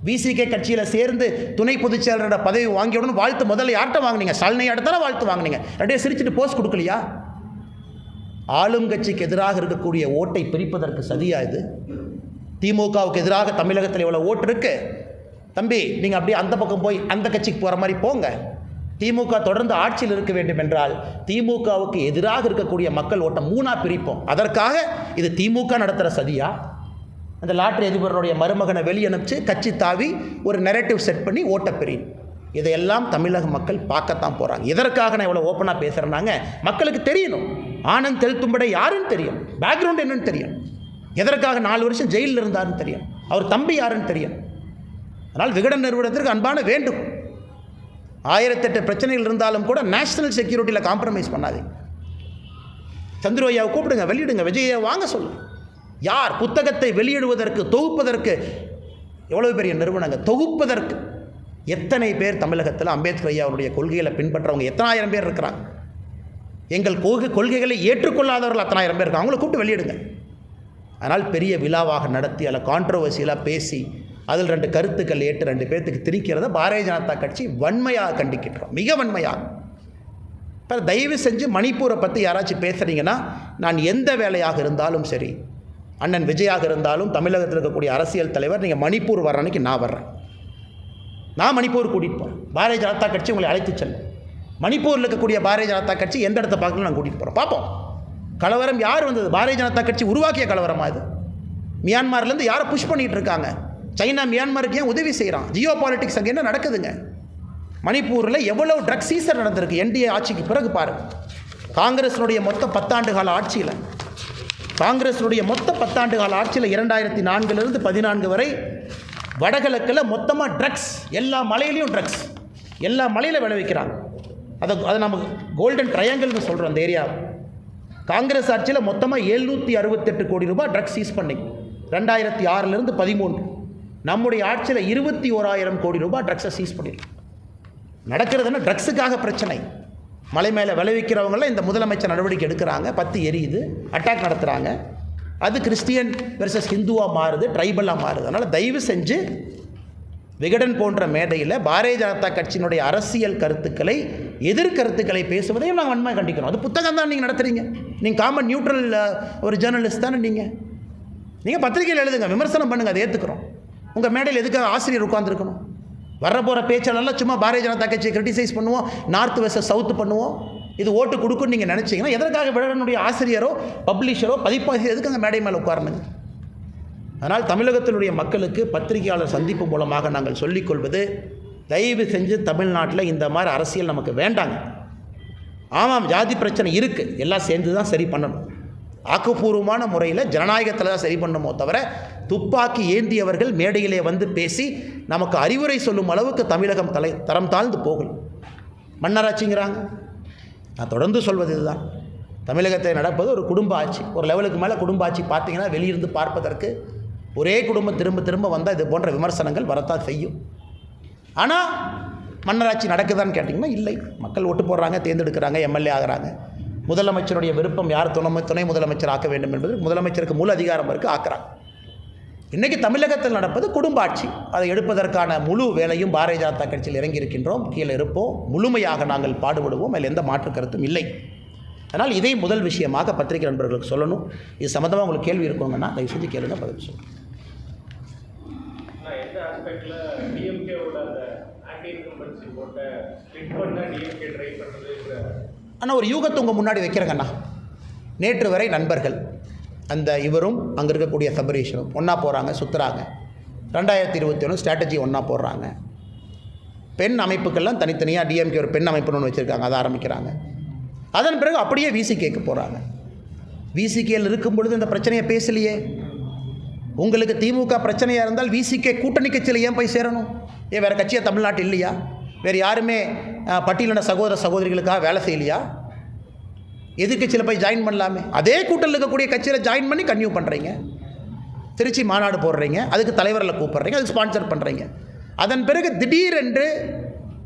விசிகே கட்சியில் சேர்ந்து துணை பொதுச் செயலரோட பதவி வாங்கியவுடன் வாழ்த்து முதல்ல யார்கிட்ட வாங்கினீங்க? ஸ்டாலினை அடுத்தால வாழ்த்து வாங்கினீங்க. ரெண்டே சிரிச்சுட்டு போஸ்ட் கொடுக்கலையா? ஆளும் கட்சிக்கு எதிராக இருக்கக்கூடிய ஓட்டை பிரிப்பதற்கு சதியா இது? திமுகவுக்கு எதிராக தமிழகத்தில் எவ்வளோ ஓட்டு இருக்கு தம்பி, நீங்கள் அப்படியே அந்த பக்கம் போய் அந்த கட்சிக்கு போகிற மாதிரி போங்க. திமுக தொடர்ந்து ஆட்சியில் இருக்க வேண்டும் என்றால் திமுகவுக்கு எதிராக இருக்கக்கூடிய மக்கள் ஓட்டை 3ஆக பிரிப்போம். அதற்காக இது திமுக நடத்துகிற சதியா? அந்த லாட்டரி அதிபருடைய மருமகனை வெளியனுப்பிச்சு கட்சி தாவி ஒரு நெரேட்டிவ் செட் பண்ணி ஓட்டை பிரியும். இதையெல்லாம் தமிழக மக்கள் பார்க்கத்தான் போகிறாங்க. எதற்காக நான் இவ்வளோ ஓப்பனாக பேசுகிறேன்னாங்க, மக்களுக்கு தெரியணும் ஆனந்த் தெல்தும்படை யாருன்னு தெரியும், பேக்ரவுண்ட் என்னன்னு தெரியும், எதற்காக 4 வருஷம் ஜெயிலில் இருந்தாருன்னு தெரியும், அவர் தம்பி யாருன்னு தெரியும். அதனால் விகடன் நிறுவனத்திற்கு அன்பான வேண்டும், 1008 பிரச்சனைகள் இருந்தாலும் கூட நேஷனல் செக்யூரிட்டியில் காம்ப்ரமைஸ் பண்ணாதீங்க. சந்துரு ஐயாவை கூப்பிடுங்க, வெளியிடுங்க. விஜயை வாங்க சொல்லுங்க. யார் புத்தகத்தை வெளியிடுவதற்கு, தொகுப்பதற்கு எவ்வளவு பெரிய நிறுவனங்கள், தொகுப்பதற்கு எத்தனை பேர் தமிழகத்தில் அம்பேத்கர் ஐயா அவருடைய கொள்கைகளை பின்பற்றவங்க எத்தனாயிரம் பேர் இருக்கிறாங்க. எங்கள் கொள்கைகளை ஏற்றுக்கொள்ளாதவர்கள் அத்தனாயிரம் பேர் இருக்காங்க. அவங்கள கூப்பிட்டு வெளியிடுங்க. அதனால் பெரிய விழாவாக நடத்தி அதில் கான்ட்ரவர்சியலாக பேசி அதில் 2 கருத்துக்கள் ஏற்று 2 பேர்த்துக்கு திரிக்கிறத பாரதிய ஜனதா கட்சி வன்மையாக கண்டிக்கின்றோம், மிக வன்மையாக. இப்போ தயவு செஞ்சு மணிப்பூரை பற்றி யாராச்சும் பேசுகிறீங்கன்னா, நான் எந்த வேலையாக இருந்தாலும் சரி, அண்ணன் விஜயாக இருந்தாலும் தமிழகத்தில் இருக்கக்கூடிய அரசியல் தலைவர், நீங்கள் மணிப்பூர் வர்ற அன்னைக்கு நான் வர்றேன். நான் மணிப்பூர் கூட்டிகிட்டு போகிறேன். பாரதிய ஜனதா கட்சி உங்களை அழைத்து செல்லும். மணிப்பூரில் இருக்கக்கூடிய பாரதிய ஜனதா கட்சி எந்த இடத்த பார்க்கணும் நான் கூட்டிகிட்டு போகிறோம். பார்ப்போம். கலவரம் யார் வந்தது? பாரதிய ஜனதா கட்சி உருவாக்கிய கலவரமா இது? மியான்மர்லேருந்து யாரை புஷ் பண்ணிகிட்டு இருக்காங்க? சைனா மியான்மருக்கு ஏன் உதவி செய்கிறான்? ஜியோ பாலிட்டிக்ஸ் அங்கே என்ன நடக்குதுங்க? மணிப்பூரில் எவ்வளோ ட்ரக் சீசர் நடந்திருக்கு என்டிஏ ஆட்சிக்கு பிறகு பாருங்கள். காங்கிரஸினுடைய மொத்த 10 ஆண்டு கால ஆட்சியில், காங்கிரஸினுடைய மொத்த 10 ஆண்டு கால ஆட்சியில் 2004 14 வரை வடகிழக்கில் மொத்தமாக ட்ரக்ஸ், எல்லா மலையிலையும் ட்ரக்ஸ், எல்லா மலையில் விளைவிக்கிறாங்க. அதை நம்ம கோல்டன் ட்ரையாங்கிள்னு சொல்கிறோம். அந்த ஏரியா காங்கிரஸ் ஆட்சியில் மொத்தமாக 768 கோடி ரூபாய் ட்ரக்ஸ் சீஸ் பண்ணி 2006 13. நம்முடைய ஆட்சியில் 21,000 கோடி ரூபாய் ட்ரக்ஸை சீஸ் பண்ணிருக்கு. நடக்கிறதுன்னா ட்ரக்ஸுக்காக பிரச்சனை. மலை மேலே விளைவிக்கிறவங்களாம் இந்த முதலமைச்சர் நடவடிக்கை எடுக்கிறாங்க, 10 எரியுது, அட்டாக் நடத்துகிறாங்க. அது கிறிஸ்டியன் வெர்சஸ் ஹிந்துவாக மாறுது, ட்ரைபலாக மாறுது. அதனால் தயவு செஞ்சு விகடன் போன்ற மேடையில் பாரதிய ஜனதா கட்சியினுடைய அரசியல் கருத்துக்களை, எதிர்கருத்துக்களை பேசுவதையும் நாங்கள் வன்மையாக கண்டிக்கிறோம். அது புத்தகம் தான் நீங்கள் நடத்துகிறீங்க. நீங்கள் காமன் நியூட்ரல் ஒரு ஜேர்னலிஸ்ட் தானே நீங்கள் பத்திரிகையில் எழுதுங்க, விமர்சனம் பண்ணுங்கள், அதை ஏற்றுக்கிறோம். உங்கள் மேடையில் எதுக்காக ஆசிரியர் உட்கார்ந்துருக்கணும்? வர போகிற பேச்சாளர்லாம் சும்மா பாரதிய ஜனதா கட்சியை கிரிட்டிசைஸ் பண்ணுவோம், நார்த் வெர்சஸ் சவுத்து பண்ணுவோம், இது ஓட்டு கொடுக்குன்னு நீங்கள் நினச்சிங்கன்னா எதற்காக விகடனுடைய ஆசிரியரோ பப்ளிஷரோ பதிப்பாசிரியர் எதுக்கு அங்கே மேடை மேலே உட்காரணுங்க? அதனால் தமிழகத்தினுடைய மக்களுக்கு பத்திரிகையாளர் சந்திப்பு மூலமாக நாங்கள் சொல்லிக்கொள்வது, தயவு செஞ்சு தமிழ்நாட்டில் இந்த மாதிரி அரசியல் நமக்கு வேண்டாங்க. ஆமாம், ஜாதி பிரச்சனை இருக்குது, எல்லாம் சேர்ந்து தான் சரி பண்ணணும். ஆக்கப்பூர்வமான முறையில் ஜனநாயகத்தில் தான் சரி பண்ணணுமோ தவிர துப்பாக்கி ஏந்தியவர்கள் மேடையிலே வந்து பேசி நமக்கு அறிவுரை சொல்லும் அளவுக்கு தமிழகம் தரம் தாழ்ந்து போகணும். மன்னராட்சிங்கிறாங்க. நான் தொடர்ந்து சொல்வது இதுதான். தமிழகத்தில் நடப்பது ஒரு குடும்ப ஆட்சி. ஒரு லெவலுக்கு மேலே குடும்ப ஆட்சி பார்த்தீங்கன்னா வெளியிருந்து பார்ப்பதற்கு ஒரே குடும்பம் திரும்ப திரும்ப வந்தால் இது போன்ற விமர்சனங்கள் வரத்தான் செய்யும். ஆனால் மன்னராட்சி நடக்குதான்னு கேட்டிங்கன்னா இல்லை. மக்கள் ஓட்டு போடுறாங்க, தேர்ந்தெடுக்கிறாங்க, எம்எல்ஏ ஆகிறாங்க. முதலமைச்சருடைய விருப்பம் யார் துணை முதலமைச்சர் ஆக்க வேண்டும் என்பது முதலமைச்சருக்கு முழு அதிகாரம் இருக்குது, ஆக்குறாங்க. இன்றைக்கி தமிழகத்தில் நடப்பது குடும்ப ஆட்சி. அதை எடுப்பதற்கான முழு வேலையும் பாரதிய ஜனதா கட்சியில் இறங்கியிருக்கின்றோம். கீழே இருப்போம், முழுமையாக நாங்கள் பாடுபடுவோம், அதில் எந்த மாற்று கருத்தும் இல்லை. அதனால் இதை முதல் விஷயமாக பத்திரிகை நண்பர்களுக்கு சொல்லணும். இது சம்மந்தமாக உங்களுக்கு கேள்வி இருக்குங்கன்னா தயவு செஞ்சு கேளுங்க, பதில் சொல்லுங்கள். ஆனால் ஒரு யூகத்தை உங்கள் முன்னாடி வைக்கிறேங்கண்ணா. நேற்று வரை நண்பர்கள் அந்த இவரும் அங்கே இருக்கக்கூடிய சபரீஷனும் ஒன்றா போகிறாங்க, சுற்றுறாங்க. 2021 ஸ்ட்ராட்டஜி ஒன்றா போடுறாங்க. பெண் அமைப்புக்கெல்லாம் தனித்தனியாக டிஎம்கே ஒரு பெண் அமைப்புன்னு ஒன்று வச்சுருக்காங்க, அதை ஆரம்பிக்கிறாங்க. அதன் பிறகு அப்படியே விசிகேக்கு போகிறாங்க. விசிகேயில் இருக்கும் பொழுது இந்த பிரச்சனையை பேசலையே. உங்களுக்கு திமுக பிரச்சனையாக இருந்தால் விசிகே கூட்டணி கட்சியில் ஏன் போய் சேரணும்? ஏன் வேறு கட்சியாக தமிழ்நாட்டு இல்லையா? வேறு யாருமே பட்டியலின சகோதர சகோதரிகளுக்காக வேலை செய்யலையா? எதிர்கட்சியில் போய் ஜாயின் பண்ணலாமே. அதே கூட்டத்தில் இருக்கக்கூடிய கட்சியில் ஜாயின் பண்ணி கன்டினியூ பண்ணுறீங்க. திருச்சி மாநாடு போடுறீங்க, அதுக்கு தலைவரில் கூப்பிட்றீங்க, அதுக்கு ஸ்பான்சர் பண்ணுறீங்க. அதன் பிறகு திடீரென்று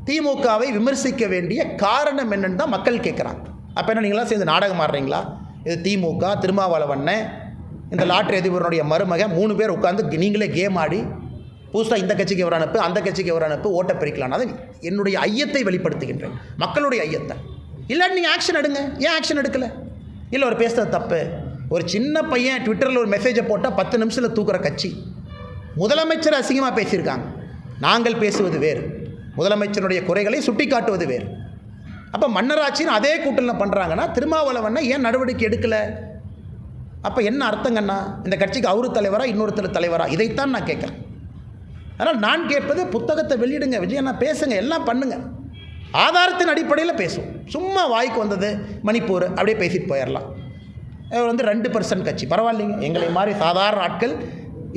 திமுகவை விமர்சிக்க வேண்டிய காரணம் என்னன்னு தான் மக்கள் கேட்குறாங்க. அப்போ என்ன நீங்களாம் சேர்ந்து நாடகம் ஆடுறீங்களா? இது திமுக, திருமாவளவன், இந்த லாட்ரி அதிபருடைய மருமகன் 3 பேர் உட்காந்து நீங்களே கேம் ஆடி புதுசாக இந்த கட்சிக்கு ஒரு அனுப்பு, அந்த கட்சிக்கு ஒரு அனுப்பு, ஓட்டை பிரிக்கலாம். அது என்னுடைய ஐயத்தை வெளிப்படுத்துகின்றேன், மக்களுடைய ஐயத்தை. இல்லாட்டி நீங்கள் ஆக்ஷன் எடுங்க. ஏன் ஆக்ஷன் எடுக்கலை? இல்லை ஒரு பேசுகிறது தப்பு. ஒரு சின்ன பையன் ட்விட்டரில் ஒரு மெசேஜை போட்டால் 10 நிமிஷத்தில் தூக்குற கட்சி. முதலமைச்சர் அசிங்கமாக பேசியிருக்காங்க. நாங்கள் பேசுவது வேறு, முதலமைச்சருடைய குறைகளை சுட்டி காட்டுவது வேறு. அப்போ மன்னராட்சின்னு அதே கூட்டத்தில் பண்ணுறாங்கன்னா திருமாவளவன் ஏன் நடவடிக்கை எடுக்கலை? அப்போ என்ன அர்த்தங்கன்னா இந்த கட்சிக்கு அவரு தலைவரா இன்னொருத்தர் தலைவரா? இதைத்தான் நான் கேட்குறேன். அதனால் நான் கேட்பது புத்தகத்தை வெளியிடுங்க, விஜயண்ணா பேசுங்க, எல்லாம் பண்ணுங்கள், ஆதாரத்தின் அடிப்படையில் பேசுவோம். சும்மா வாய்க்கு வந்தது மணிப்பூர் அப்படியே பேசிட்டு போயிடலாம். வந்து 2% கட்சி பரவாயில்லைங்க. எங்களை மாதிரி சாதாரண ஆட்கள்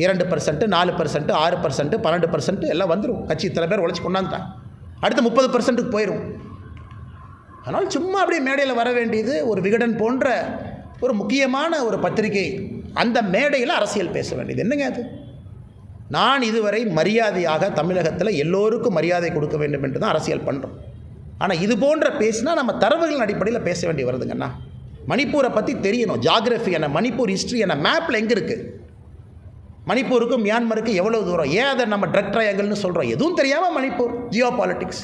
2%, 4%, 6%, 12% எல்லாம் வந்துடும். கட்சி இத்தனை பேர் உழைச்சி கொண்டாந்துட்டாங்க. அடுத்து 30% போயிடும். அதனால் சும்மா அப்படியே மேடையில் வர வேண்டியது ஒரு விகடன் போன்ற ஒரு முக்கியமான ஒரு பத்திரிகை, அந்த மேடையில் அரசியல் பேச வேண்டியது என்னங்க அது? நான் இதுவரை மரியாதையாக தமிழகத்தில் எல்லோருக்கும் மரியாதை கொடுக்க வேண்டும் என்று தான் அரசியல் பண்ணுறோம். ஆனால் இது போன்ற பேசினா நம்ம தரவுகளின் அடிப்படையில் பேச வேண்டி வருதுங்கண்ணா. மணிப்பூரை பற்றி தெரியணும், ஜாகிரஃபி என்ன, மணிப்பூர் ஹிஸ்ட்ரி என்ன, மேப்பில் எங்கே இருக்குது, மணிப்பூருக்கும் மியான்மருக்கு எவ்வளோ தூரம், ஏன் அதை நம்ம ட்ரக் ட்ரையாங்கல்னு சொல்கிறோம், எதுவும் தெரியாமல் மணிப்பூர் ஜியோ பாலிட்டிக்ஸ்.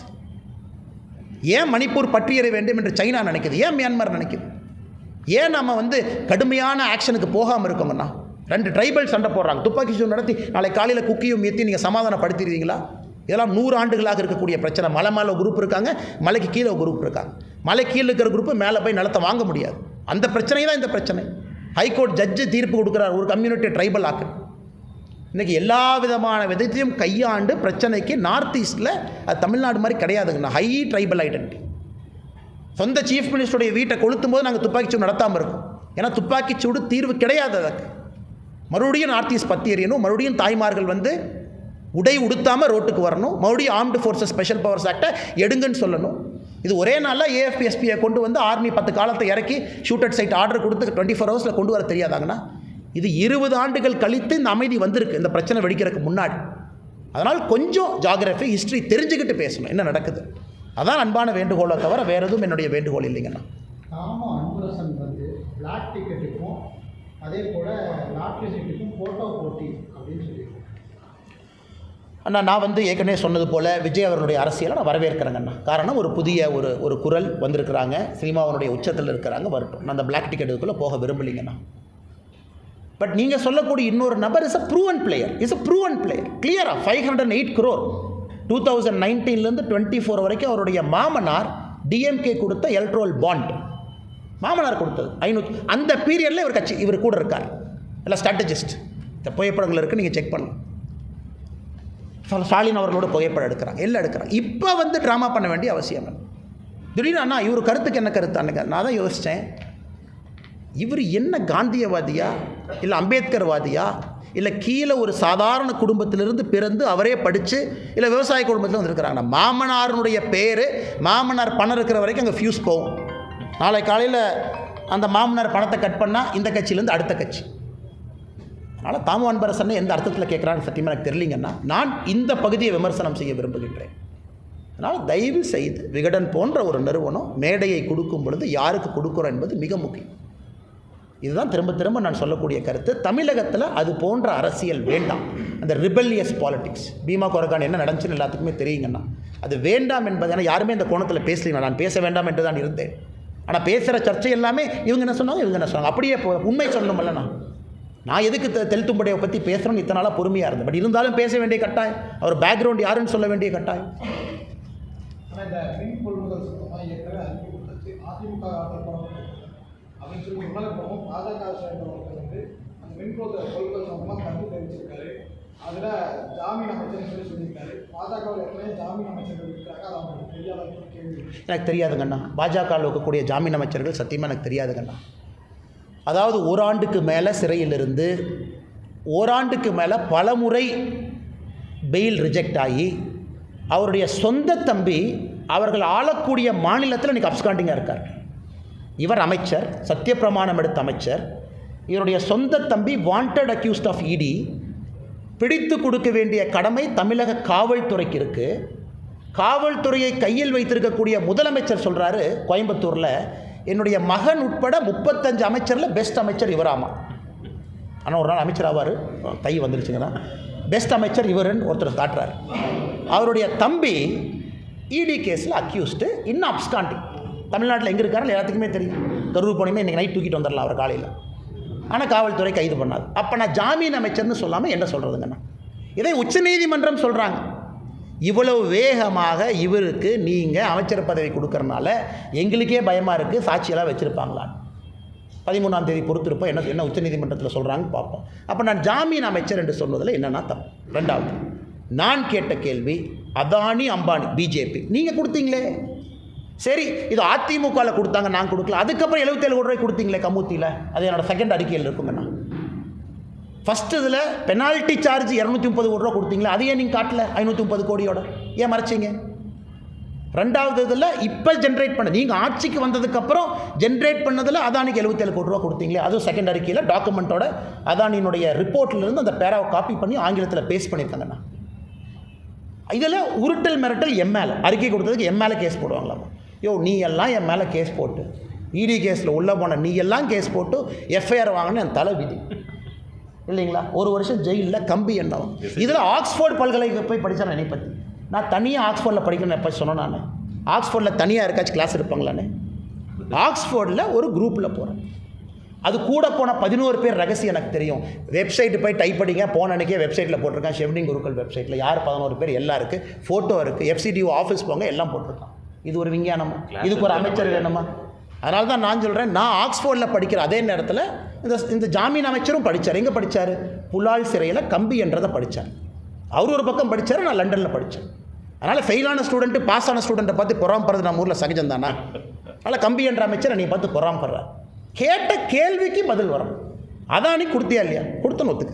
ஏன் மணிப்பூர் பற்றியற வேண்டும் என்று சைனா நினைக்குது, ஏன் மியான்மர் நினைக்குது, ஏன் நம்ம கடுமையான ஆக்ஷனுக்கு போகாமல் இருக்கோங்கண்ணா? 2 ட்ரைபல் சண்டை போடுறாங்க, துப்பாக்கி சூடு நடத்தி நாளை காலையில் குக்கியும் ஏற்றி நீங்கள் சமாதானப்படுத்திடுவீங்களா? இதெல்லாம் 100 ஆண்டுகளாக இருக்கக்கூடிய பிரச்சனை. மலை மேலே குரூப் இருக்காங்க, மலைக்கு கீழே குரூப் இருக்காங்க. மலை கீழே இருக்கிற குரூப்பு மேலே போய் நிலத்தை வாங்க முடியாது. அந்த பிரச்சனை தான் இந்த பிரச்சனை. ஹைகோர்ட் ஜட்ஜு தீர்ப்பு கொடுக்குறார், ஒரு கம்யூனிட்டி ட்ரைபல் ஆக்கு. இன்றைக்கி எல்லா விதமான விதத்தையும் கையாண்டு பிரச்சனைக்கு நார்த் ஈஸ்ட்டில் அது தமிழ்நாடு மாதிரி கிடையாதுங்கண்ணா. High tribal identity. சொந்த சீஃப் மினிஸ்டருடைய வீட்டை கொளுத்தும் போது நாங்கள் துப்பாக்கிச்சூடு நடத்தாமல் இருக்கோம். ஏன்னா துப்பாக்கிச்சூடு தீர்வு கிடையாது. அதுக்கு மறுபடியும் நார்த் ஈஸ்ட் பற்றி எறியணும், மறுபடியும் தாய்மார்கள் உடை உடுத்தாமல் ரோட்டுக்கு வரணும், மறுபடியும் ஆர்ம்டு ஃபோர்ஸஸ் ஸ்பெஷல் பவர்ஸ் ஆக்டை எடுங்கன்னு சொல்லணும். இது ஒரே நாளில் ஏஎஃப்பிஎஸ்பியை கொண்டு ஆர்மி 10 காலத்தை இறக்கி ஷூட்டட் சைட் ஆர்டர் கொடுத்து 24 ஹவர்ஸில் கொண்டு வர தெரியாதாங்கண்ணா. இது 20 ஆண்டுகள் கழித்து இந்த அமைதி வந்திருக்கு, இந்த பிரச்சனை வெடிக்கிறதுக்கு முன்னாடி. அதனால் கொஞ்சம் ஜாகிரஃபி ஹிஸ்ட்ரி தெரிஞ்சுக்கிட்டு பேசணும் என்ன நடக்குது. அதான் அன்பான வேண்டுகோளை தவிர வேறு எதுவும் என்னுடைய வேண்டுகோள் இல்லைங்கண்ணா. ஆமாம், அன்பரசன் பிளாக் டிக்கெட்டுக்கும் அதே போல் லாட்ரி சீட்டுக்கும் ஃபோட்டோ போட்டி அப்படின்னு சொல்லியிருக்கேன். அண்ணா நான் ஏற்கனவே சொன்னது போல் விஜய் அவர்களுடைய அரசியலை நான் வரவேற்கிறேங்கண்ணா. காரணம் ஒரு புதிய ஒரு குரல் வந்திருக்கிறாங்க, சினிமாவனுடைய உச்சத்தில் இருக்கிறாங்க, வரட்டும். நான் அந்த பிளாக் டிக்கெட்டுக்குள்ளே போக விரும்பலைங்கண்ணா. பட் நீங்கள் சொல்லக்கூடிய இன்னொரு நபர் இஸ் அ ப்ரூவன் பிளேயர், கிளியராக 508 crore 2019 24 வரைக்கும் அவருடைய மாமனார் டிஎம்கே கொடுத்த எலக்ட்ரோல் பாண்ட், மாமனார் கொடுத்தது 500. அந்த பீரியடில் இவர் கூட இருக்கார், இல்லை ஸ்ட்ராட்டஜிஸ்ட். இந்த புகைப்படங்கள் இருக்குது, நீங்கள் செக் பண்ணலாம். ஸ்டாலின் அவர்களோட புகைப்படம் எடுக்கிறாங்க, எல்லாம் எடுக்கிறாங்க. இப்போ ட்ராமா பண்ண வேண்டிய அவசியம் இல்லை. திடீர்னு அண்ணா இவர் கருத்துக்கு என்ன கருத்து அன்னைக்கு நான் தான் யோசித்தேன், இவர் என்ன காந்தியவாதியா இல்லை அம்பேத்கர்வாதியா இல்லை கீழே ஒரு சாதாரண குடும்பத்திலிருந்து பிறந்து அவரே படித்து இல்லை விவசாய குடும்பத்தில் வந்துருக்கிறாங்க. மாமனாருடைய பேர், மாமனார் பணம் இருக்கிற வரைக்கும் அங்கே ஃபியூஸ் போகும். நாளை காலையில் அந்த மாமனார் பணத்தை கட் பண்ணால் இந்த கட்சியிலேருந்து அடுத்த கட்சி. அதனால் தாமு அன்பரசன் எந்த அர்த்தத்தில் கேட்குறான்னு சத்தியமாக எனக்கு தெரியலிங்கன்னா, நான் இந்த பகுதியை விமர்சனம் செய்ய விரும்புகின்றேன். அதனால் தயவு செய்து விகடன் போன்ற ஒரு நிறுவனம் மேடையை கொடுக்கும் பொழுது யாருக்கு கொடுக்குறோம் என்பது மிக முக்கியம். இதுதான் திரும்ப திரும்ப நான் சொல்லக்கூடிய கருத்து. தமிழகத்தில் அது போன்ற அரசியல் வேண்டாம். அந்த ரிபல்லியஸ் பாலிடிக்ஸ், பீமா கொரகான் என்ன நடந்துச்சுன்னு எல்லாத்துக்குமே தெரியுங்கண்ணா. அது வேண்டாம் என்பது, ஏன்னா யாருமே இந்த கோணத்தில் பேசலைங்க. நான் பேச வேண்டாம் என்று தான் இருந்தேன். ஆனால் பேசுகிற சர்ச்சை எல்லாமே இவங்க என்ன சொன்னாங்க, இவங்க என்ன சொன்னாங்க, அப்படியே உண்மை சொல்லணுமல்லண்ணா. நான் எதுக்கு தெல்தும்படையை பற்றி பேசுகிறேன்னு இத்தனை நாளாக பொறுமையாக இருந்தேன். பட் இருந்தாலும் பேச வேண்டிய கட்டாயம், அவர் பேக்ரவுண்ட் யாருன்னு சொல்ல வேண்டிய கட்டாயம். ஆனால் இந்த மின் கொள்முதல் சுத்தமாக ஏற்கனவே அதிமுக அப்படின்னு சொல்லி முன்னாள் பாஜக சேர்ந்தவர்கள் அந்த மின் கொள்முதல் சம்பந்தமாக கருத்து தெரிவிச்சிருக்காரு. அதில் ஜாமீன் அமைச்சர்னு சொல்லியிருக்காரு. பாஜகவில் ஏற்கனவே ஜாமீன் அமைச்சர்கள் இருக்கிறாங்க, அது அவங்களுக்கு தெரியாத கேள்வி. எனக்கு தெரியாதுங்கண்ணா. பாஜகவில் இருக்கக்கூடிய ஜாமீன் அமைச்சர்கள் சத்தியமாக எனக்கு தெரியாதுங்கண்ணா. அதாவது ஓராண்டுக்கு மேலே சிறையிலிருந்து, ஓராண்டுக்கு மேலே பல முறை பெயில் ரிஜெக்ட் ஆகி, அவருடைய சொந்த தம்பி அவர்கள் ஆளக்கூடிய மாநிலத்தில் இன்றைக்கி அப்ஸ்காண்டிங்காக இருக்கார். இவர் அமைச்சர், சத்தியப்பிரமாணம் எடுத்த அமைச்சர். இவருடைய சொந்த தம்பி வாண்டட் அக்யூஸ்ட் ஆஃப் இடி. பிடித்து கொடுக்க வேண்டிய கடமை தமிழக காவல்துறைக்கு இருக்குது. காவல்துறையை கையில் வைத்திருக்கக்கூடிய முதலமைச்சர் சொல்கிறாரு கோயம்புத்தூரில், என்னுடைய மகன் உட்பட 35 அமைச்சரில் பெஸ்ட் அமைச்சர் இவராமா. ஆனால் ஒரு நாள் அமைச்சர் ஆவார், தை வந்துருச்சுங்கன்னா பெஸ்ட் அமைச்சர் இவருன்னு ஒருத்தர் காட்டுறாரு. அவருடைய தம்பி இடி கேஸில் அக்யூஸ்டு, இன்னும் அப்ஸ்காண்டிங். தமிழ்நாட்டில் எங்கே இருக்காரு எல்லாத்துக்குமே தெரியும். கரூர் போனீங்கன்னா இன்றைக்கி நைட் தூக்கிட்டு வந்துடலாம் அவர் காலையில். ஆனால் காவல்துறை கைது பண்ணாது. அப்போ நான் ஜாமீன் அமைச்சர்னு சொல்லாமல் என்ன சொல்கிறதுங்கண்ணா? இதை உச்சநீதிமன்றம் சொல்கிறாங்க. இவ்வளவு வேகமாக இவருக்கு நீங்கள் அமைச்சர் பதவி கொடுக்கறனால எங்களுக்கே பயமாக இருக்குது, சாட்சியெல்லாம் வச்சுருப்பாங்களான்னு. 13ஆம் தேதி பொறுத்திருப்போம், என்ன உச்சநீதிமன்றத்தில் சொல்கிறாங்கன்னு பார்ப்போம். அப்போ நான் ஜாமீன் அமைச்சர் என்று சொன்னதில் என்னென்னா தப்பு. ரெண்டாவது, நான் கேட்ட கேள்வி, அதானி அம்பானி பிஜேபி நீங்கள் கொடுத்தீங்களே, சரி இது அதிமுகவில் கொடுத்தாங்க, நான் கொடுக்கல. அதுக்கப்புறம் 77 கோடி ரூபாய் கொடுத்தீங்களே கமுத்தியில், அது என்னோடய செகண்ட் அறிக்கையில் இருக்குங்கண்ணா. ஃபஸ்ட்டு இதில் பெனால்ட்டி சார்ஜ் 230 கோடி ரூபா கொடுத்தீங்களா, அதையே நீங்கள் காட்டல 530 கோடியோட, ஏன் மறைச்சிங்க? ரெண்டாவது இதில் இப்போ ஜென்ரேட் பண்ண நீங்கள் ஆட்சிக்கு வந்ததுக்கப்புறம் ஜென்ரேட் பண்ணதில் அதானிக்கு 77 கோடி ரூபா கொடுத்தீங்களே, அதுவும் செகண்ட் அறிக்கையில் டாக்குமெண்ட்டோட அதானியினுடைய ரிப்போர்ட்லேருந்து அந்த பேராவை காப்பி பண்ணி ஆங்கிலத்தில் பேஸ்ட் பண்ணியிருக்காங்கண்ணா. இதில் உருட்டல் மிரட்டல் எம்எல்ஏ அறிக்கை கொடுத்ததுக்கு எம்எல்ஏ கேஸ் போடுவாங்களாமா. நீ எல்லாம் என் மேலே கேஸ் போட்டு இடி கேஸில் உள்ளே போன நீ எல்லாம் கேஸ் போட்டு எஃப்ஐஆர் வாங்கின என் தலை விதி இல்லைங்களா? 1 வருஷம் ஜெயிலில் கம்பி எண்ணவும். இதில் ஆக்ஸ்ஃபோர்ட் பல்கலைக்கு போய் படித்தா என்னை பற்றி நான் தனியாக ஆக்ஸ்ஃபோர்டில் படிக்கணும்னு எப்போ சொன்னேன். நான் ஆக்ஸ்ஃபோர்டில் தனியாக இருக்காச்சும் கிளாஸ் இருப்பாங்களான்னு ஆக்ஸ்ஃபோர்டில் ஒரு குரூப்பில் போகிறேன். அது கூட போன 11 பேர் ரகசியம் எனக்கு தெரியும். வெப்சைட்டு போய் டைப் பண்ணிங்க, போன அன்றைக்கே வெப்சைட்டில் போட்டிருக்கேன். ஷெவ்னிங் குருக்கள் வெப்சைட்டில் யார் 11 பேர் எல்லாம் இருக்குது, ஃபோட்டோ இருக்குது, FCDO ஆஃபீஸ் போங்க எல்லாம் போட்டிருக்கான். இது ஒரு விஞ்ஞானமா? இதுக்கு ஒரு அமைச்சர் வேணுமா? அதனால தான் நான் சொல்கிறேன், நான் ஆக்ஸ்ஃபோர்டில் படிக்கிற அதே நேரத்தில் இந்த ஜாமீன் அமைச்சரும் படித்தார். எங்கே படித்தார்? புலால் சிறையில் கம்பி என்றதை படித்தார். அவர் ஒரு பக்கம் படித்தார், நான் லண்டனில் படித்தேன். அதனால் ஃபெயிலான ஸ்டூடெண்ட்டு பாஸ் ஆன ஸ்டூடெண்ட்டை பார்த்து பொறாமப்படுறது நம்ம ஊரில் சகஜம் தானே. அதனால் கம்பி என்ற அமைச்சரை நீ பார்த்து பொறாமப்படுறார். கேட்ட கேள்விக்கு பதில் வரும். அதானி கொடுத்தியா இல்லையா? கொடுத்த நொத்துக்க.